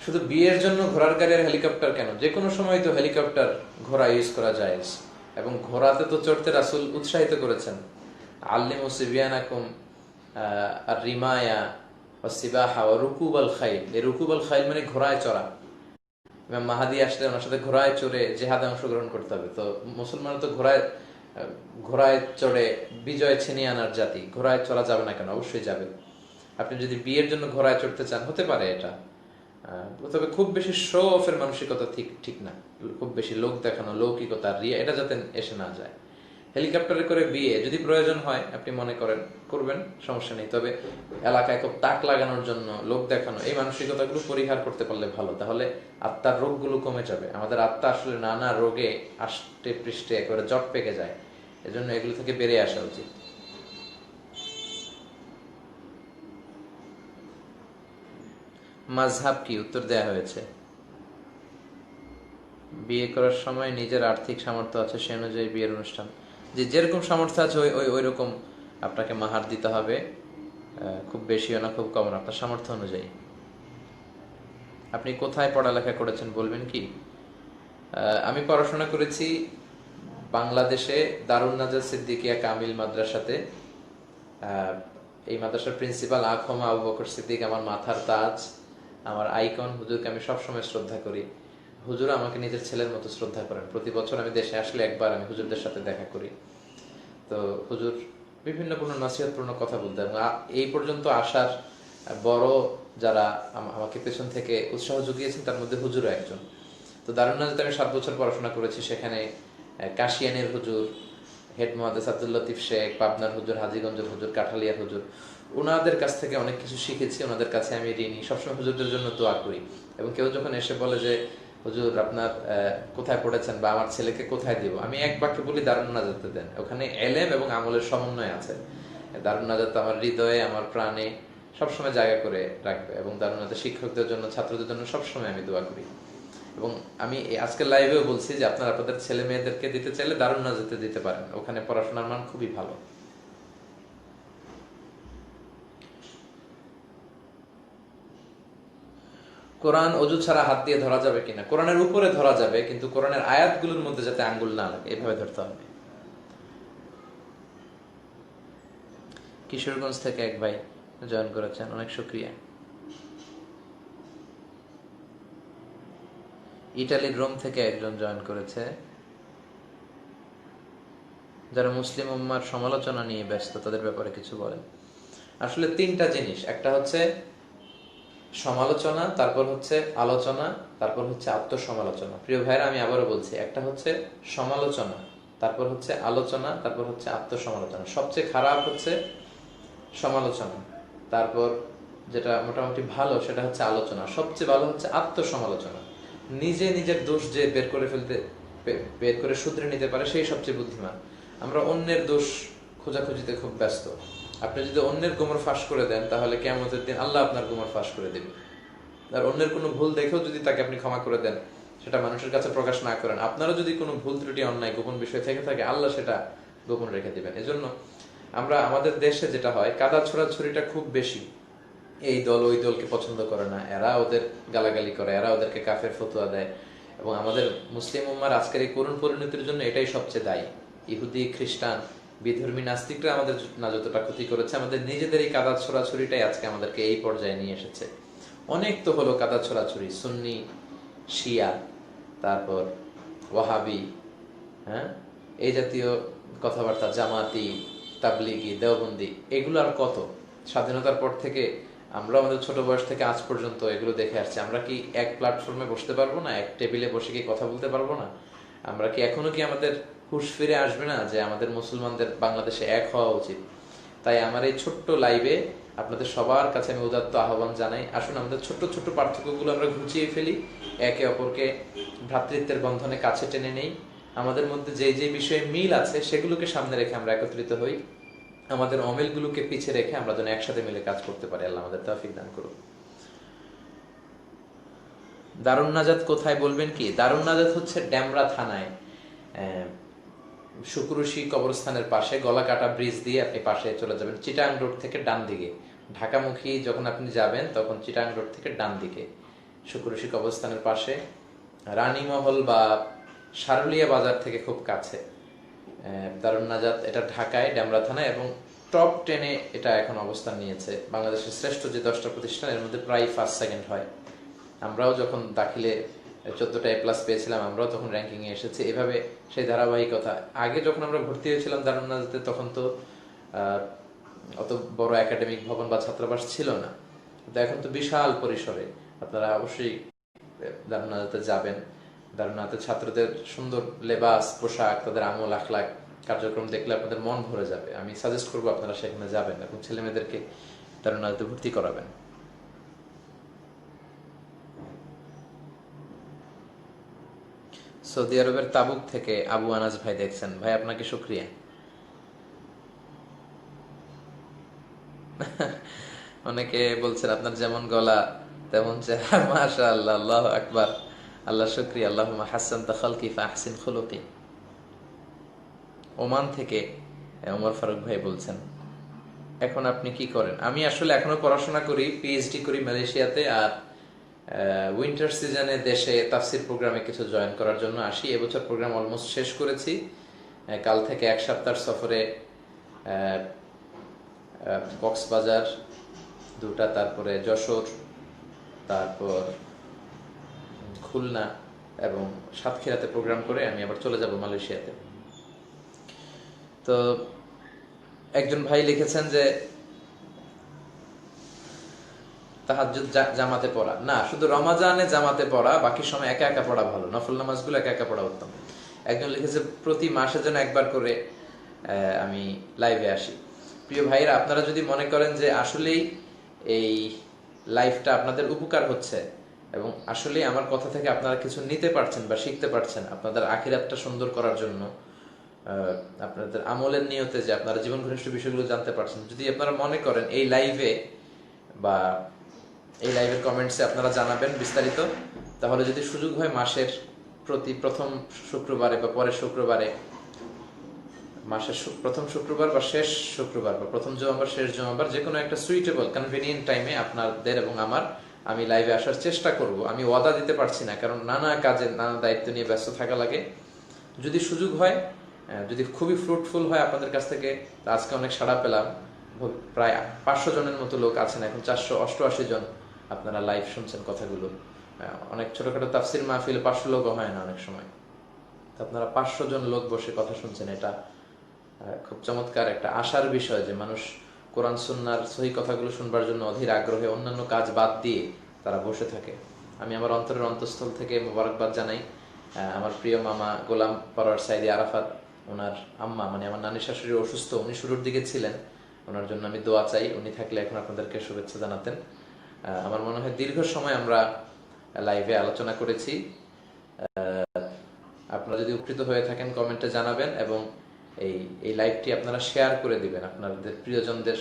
শুধু বিয়ের জন্য ঘোড়ার গাড়ি আর হেলিকপ্টার কেন, যে কোনো সময় তো হেলিকপ্টার, ঘোড়া ইউজ করা যায়। এবং ঘোড়াতে তো চড়তে রাসূল উৎসাহিত করেছেন, আল্লিমু সিবিয়ানাকুম আর রিমায়া ওয়া সিবাহা ওয়া রুকুবাল খাইল। এই রুকুবাল খাইল মানে ঘোড়ায় চড়া। ইমাম মাহাদি আসলে ওনার সাথে ঘোড়ায় চড়ে জেহাদে অংশগ্রহণ করতে হবে। তো মুসলমান তো ঘোড়ায় চড়ে বিজয় ছিনিয়ে আনার জাতি, ঘোড়ায় চড়া যাবে না কেন? অবশ্যই যাবে। আপনি যদি বিয়ের জন্য ঘোড়ায় চড়তে চান, হতে পারে এটা, তবে খুব বেশি শো অফের মানসিকতা ঠিক ঠিক না, খুব বেশি লোক দেখানো, লৌকিকতা, রিয়া, এটা যাতে এসে না যায়। হেলিকপ্টারে করে বিয়ে যদি প্রয়োজন হয় আপনি মনে করেন করবেন, সমস্যা নেই, তবে এলাকায় খুব তাক লাগানোর জন্য লোক দেখানো, এই মানসিকতাগুলো পরিহার করতে পারলে ভালো, তাহলে আত্মার রোগগুলো কমে যাবে। আমাদের আত্মা আসলে নানা রোগে আষ্টে পৃষ্ঠে একেবারে জট পেকে যায়, এজন্য এগুলো থেকে বেরিয়ে আসা উচিত। মাযহাব কি? উত্তর দেয়া হয়েছে। বিয়ে করার সময় নিজের আর্থিক সামর্থ্য আছে সে অনুযায়ী বিয়ের অনুষ্ঠান, যে যেরকম সামর্থ্য আছে ওই রকম আপনাকে মাহার দিতে হবে, খুব বেশিও না খুব কম না, আপনার সামর্থ্য অনুযায়ী। আপনি কোথায় পড়ালেখা করেছেন বলবেন কি? আমি পড়াশোনা করেছি বাংলাদেশে দারুন নাজাত সিদ্দিকিয়া কামিল মাদ্রাসাতে। এই মাদ্রাসার প্রিন্সিপাল আখমা আবু বকর সিদ্দিক আমার মাথার তাজ, আমার আইকন। হুজুরকে আমি সবসময় শ্রদ্ধা করি, হুজুর আমাকে নিজের ছেলের মতো শ্রদ্ধা করেন। প্রতি বছর আমি দেশে আসলে একবার আমি হুজুরদের সাথে দেখা করি। তো হুজুর বিভিন্ন নসিহতপূর্ণ কথা বলতেন, এবং এই পর্যন্ত আসার বড় যারা আমাকে পেছন থেকে উৎসাহ জুগিয়েছেন তার মধ্যে হুজুরও একজন। তো দারুন নাজাতে আমি 7 বছর পড়াশোনা করেছি, সেখানে কাশিয়ানের হুজুর, হেড মুহাদ্দিস আব্দুল লতিফ শেখ, পাবনার হুজুর, হাজীগঞ্জের হুজুর, কাঠালিয়ার হুজুর, ওনাদের কাছ থেকে অনেক কিছু শিখেছি। ওনাদের কাছে আমি ঋণী, সবসময় হুজুরদের জন্য দোয়া করি। এবং কেউ যখন এসে বলে যে হুজুর আপনার কোথায় পড়েছেন বা আমার ছেলেকে কোথায় দিব, আমি এক বাক্যে বলি দারুন নাজাতে দেন, ওখানে এলেম এবং আমলের সমন্বয় আছে। দারুন নাজাত আমার হৃদয়ে, আমার প্রাণে সবসময় জায়গা করে রাখবে, এবং দারুন নাজাত শিক্ষকদের জন্য, ছাত্রদের জন্য সবসময় আমি দোয়া করি। এবং আমি আজকের লাইভেও বলছি যে আপনারা আপনাদের ছেলে মেয়েদেরকে দিতে চাইলে দারুন নাজাতে দিতে পারেন, ওখানে পড়াশোনার মান খুবই ভালো। কোরআন অজু ছাড়া হাত দিয়ে ধরা যাবে কিনা? কোরআনের উপরে ধরা যাবে, কিন্তু কোরআনের আয়াতগুলোর মধ্যে যাতে আঙ্গুল না লাগে এভাবে ধরতে হবে। কিশোরগঞ্জ থেকে এক ভাই জয়েন করেছেন, অনেক শুকরিয়া। ইটালির রোম থেকে একজন জয়েন করেছে। যারা মুসলিম উম্মার সমালোচনা নিয়ে ব্যস্ত তাদের ব্যাপারে কিছু বলেন। আসলে 3টা জিনিস, একটা হচ্ছে সমালোচনা, তারপর হচ্ছে আলোচনা, তারপর হচ্ছে আত্মসমালোচনা। প্রিয় ভাইরা, আমি আবারও বলছি, একটা হচ্ছে সমালোচনা, তারপর হচ্ছে আলোচনা, তারপর হচ্ছে আত্মসমালোচনা। সবচেয়ে খারাপ হচ্ছে সমালোচনা, তারপর যেটা মোটামুটি ভালো সেটা হচ্ছে আলোচনা, সবচেয়ে ভালো হচ্ছে আত্মসমালোচনা। নিজে নিজের দোষ যে বের করে শুধরে নিতে পারে সেই সবচেয়ে বুদ্ধিমান। আমরা অন্যের দোষ খোঁজাখুঁজিতে খুব ব্যস্ত। আপনি যদি অন্যের গোমর ফাঁস করে দেন তাহলে কিয়ামতের দিন আল্লাহ আপনার গোমর ফাঁস করে দেবে। আর অন্যের কোনো ভুল দেখেও যদি তাকে আপনি ক্ষমা করে দেন, সেটা মানুষের কাছে প্রকাশ না করেন, আপনারও যদি কোনো ভুল ত্রুটি, অন্যায়, গোপন বিষয় থেকে থাকে, আল্লাহ সেটা গোপন রেখে দিবেন। এজন্য আমরা আমাদের দেশে যেটা হয়, কাদা ছোড়াছুরিটা খুব বেশি। এই দল ওই দলকে পছন্দ করে না, এরা ওদের গালাগালি করে, এরা ওদেরকে কাফের ফতোয়া দেয়। এবং আমাদের মুসলিম উম্মার আজকের এই করুণ পরিণতির জন্য এটাই সবচেয়ে দায়ী। ইহুদি, খ্রিস্টান, বিধর্মী নাস্তিকরা আমাদের না যতটা ক্ষতি করেছে, আমাদের নিজেদের এই কাদা ছোড়াছুরিটাই আজকে আমাদেরকে এই পর্যায়ে নিয়ে এসেছে। অনেক তো হলো কাদা ছোড়াছুরি, সুন্নি, শিয়া, তারপর ওয়াহাবি, হ্যাঁ, এই জাতীয় কথাবার্তা, জামাতি, তাবলিগি, দেওবন্দি, এগুলো আর কত? স্বাধীনতার পর থেকে আমরা আমাদের ছোট বয়স থেকে আজ পর্যন্ত এগুলো দেখে আসছি। আমরা কি এক প্ল্যাটফর্মে বসতে পারবো না? এক টেবিলে বসে কি কথা বলতে পারবো না? আমরা কি এখনো কি আমাদের হুঁশ ফিরে আসবে না যে আমাদের মুসলমানদের বাংলাদেশে এক হওয়া উচিত? তাই আমার এই ছোট্ট লাইভে আপনাদের সবার কাছে আমি উদাত্ত আহ্বান জানাই, আসুন আমাদের ছোট্ট ছোট্ট পার্থক্যগুলো আমরা ঘুচিয়ে ফেলি, একে অপরকে ভ্রাতৃত্বের বন্ধনে কাছে টেনে নেই। আমাদের মধ্যে যে যে বিষয়ে মিল আছে সেগুলোকে সামনে রেখে আমরা একত্রিত হই, আমাদের অমিলগুলোকে পিছে রেখে আমরা যেন একসাথে মিলে কাজ করতে পারি। আল্লাহ আমাদের তৌফিক দান করুন। দারুন নাজাত কোথায় বলবেন কি? দারুন নাজাত হচ্ছে ডেমরা থানায়, শুক্রুশি কবরস্থানের পাশে, গলাকাটা ব্রিজ দিয়ে আপনি পাশে চলে যাবেন, চিটাং রোড থেকে ডান দিকে ঢাকামুখী যখন আপনি যাবেন তখন চিটাং রোড থেকে ডান দিকে শুক্রুশি কবরস্থানের পাশে, রানীমহল বা সারুলিয়া বাজার থেকে খুব কাছে দারুন নাজাত। এটা ঢাকায় ডেমরা থানায়, এবং টপ 10-এ এটা এখন অবস্থান নিয়েছে। বাংলাদেশের শ্রেষ্ঠ যে 10টা প্রতিষ্ঠান এর মধ্যে প্রায় ফার্স্ট সেকেন্ড হয়। আমরাও যখন দাখিলে 14টা A+ পেয়েছিলাম, আমরাও তখন র্যাঙ্কিং এ এসেছি। এভাবে সেই ধারাবাহিকতা। আগে যখন আমরা ভর্তি হয়েছিলাম দারুন নাজাতে তখন তো অত বড় একাডেমিক ভবন বা ছাত্রাবাস ছিল না, কিন্তু এখন তো বিশাল পরিসরে আপনারা অবশ্যই দারুনাতে যাবেন। দারুনাতে ছাত্রদের সুন্দর লেবাস, পোশাক, তাদের আমল আখলাক, কার্যক্রম দেখলে আপনাদের মন ভরে যাবে। আমি সাজেস্ট করবো আপনারা সেখানে যাবেন এবং ছেলে মেয়েদেরকে দারুনাতে ভর্তি করাবেন। সৌদি আরবের তাবুক থেকে আবু আনাস ভাই দেখছেন। ভাই আপনাকে শুকরিয়া। অনেকে বলছেন আপনার যেমন গলা তেমন চেহারা, মাশাআল্লাহ, আল্লাহু আকবার, আল্লাহ শুকরিয়া, আল্লাহুম্মা হাসসানতা খালকি ফাহসিন খুলুকি। ওমান থেকে ওমর ফারুক ভাই বলছেন, এখন আপনি কি করেন? আমি আসলে এখনো পড়াশোনা করি, পিএইচডি করি মালয়েশিয়াতে। আর উইন্টার সিজনে দেশে তাফসির প্রোগ্রামে কিছু জয়েন করার জন্য আসি। এবছর প্রোগ্রাম অলমোস্ট শেষ করেছি। কাল থেকে এক সপ্তাহ সফরে কক্সবাজার দুটা, তারপরে যশোর, তারপর খুলনা এবং সাতক্ষীরাতে প্রোগ্রাম করে আমি আবার চলে যাব মালয়েশিয়াতে। তো একজন ভাই লিখেছেন যে তাহাজ্জুদ জামাতে পড়া না, শুধু রমাজানে জামাতে পড়া, বাকি সময় একা একা পড়া ভালো। নফল নামাজগুলো একা একা পড়া উত্তম। একজন লিখেছে প্রতি মাসে যেন একবার করে আমি লাইভে আসি। প্রিয় ভাইরা, আপনারা যদি মনে করেন যে আসলেই এই লাইফটা আপনাদের উপকার হচ্ছে এবং আসলেই আমার কথা থেকে আপনারা কিছু নিতে পারছেন বা শিখতে পারছেন আপনাদের আখিরাতটা সুন্দর করার জন্য, আপনাদের আমলের নিয়তে যে আপনারা জীবন ঘনিষ্ঠ বিষয়গুলো জানতে পারছেন, যদি আপনারা মনে করেন এই লাইভে বা এই লাইভের কমেন্টসে আপনারা জানাবেন বিস্তারিত, তাহলে যদি সুযোগ হয় মাসের প্রতি প্রথম শুক্রবারে বা পরের শুক্রবারে, মাসের প্রথম শুক্রবার বা শেষ শুক্রবার বা প্রথম জুমাবার শেষ জুমাবার, যে কোনো একটা সুইটেবল কনভিনিয়েন্ট টাইমে আপনাদের এবং আমি লাইভে আসার চেষ্টা করব। আমি ওয়াদা দিতে পারছি না, কারণ নানা কাজে নানা দায়িত্ব নিয়ে ব্যস্ত থাকা লাগে। যদি সুযোগ হয়, যদি খুবই ফ্রুটফুল হয় আপনাদের কাছ থেকে, আজকে অনেক সাড়া পেলাম, প্রায় 500 জনের মতো লোক আছেন, এখন 488 জন আপনারা লাইভ শুনছেন কথাগুলো। অনেক ছোটখাটো তাফসির মাহফিল 500 লোকও হয় না অনেক সময়। তো আপনারা 500 জন লোক বসে কথা শুনছেন, এটা খুব চমৎকার একটা আশার বিষয় যে মানুষ কোরআন সুন্নাহর সহি কথাগুলো শুনবার জন্য অধীর আগ্রহে অন্যান্য কাজ বাদ দিয়ে তারা বসে থাকে। আমি আমার অন্তরের অন্তঃস্থল থেকে মোবারকবাদ জানাই আমার প্রিয় মামা গোলাম পরওয়ার সাইদি আরাফাত, ওনার আম্মা মানে আমার নানি শাশুড়ি অসুস্থ, উনি শুরুর দিকে ছিলেন, ওনার জন্য আমি দোয়া চাই। উনি থাকলে এখন আপনাদেরকে শুভেচ্ছা জানাতেন। আমার মনে হয় দীর্ঘ সময় আমরা লাইভে আলোচনা করেছি। আপনারা যদি উপকৃত হয়ে থাকেন কমেন্টে জানাবেন এবং এই লাইভটি আপনারা শেয়ার করে দিবেন আপনাদের প্রিয়জনদের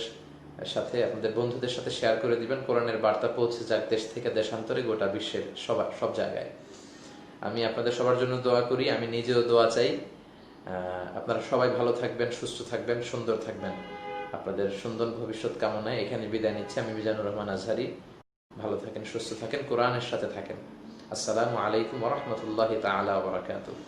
সাথে, আপনাদের বন্ধুদের সাথে শেয়ার করে দিবেন। কোরআনের বার্তা পৌঁছে যাক দেশ থেকে দেশান্তরে, গোটা বিশ্বের সব জায়গায়। আমি আপনাদের সবার জন্য দোয়া করি, আমি নিজেও দোয়া চাই। আপনারা সবাই ভালো থাকবেন, সুস্থ থাকবেন, সুন্দর থাকবেন। আপনাদের সুন্দর ভবিষ্যৎ কামনায় এখানে বিদায় নিচ্ছি। আমি মিজানুর রহমান আজহারি। ভালো থাকেন, সুস্থ থাকেন, কোরআনের সাথে থাকেন। আসসালামু আলাইকুম ওয়া রাহমাতুল্লাহি তাআলা ওয়া বারাকাতুহু।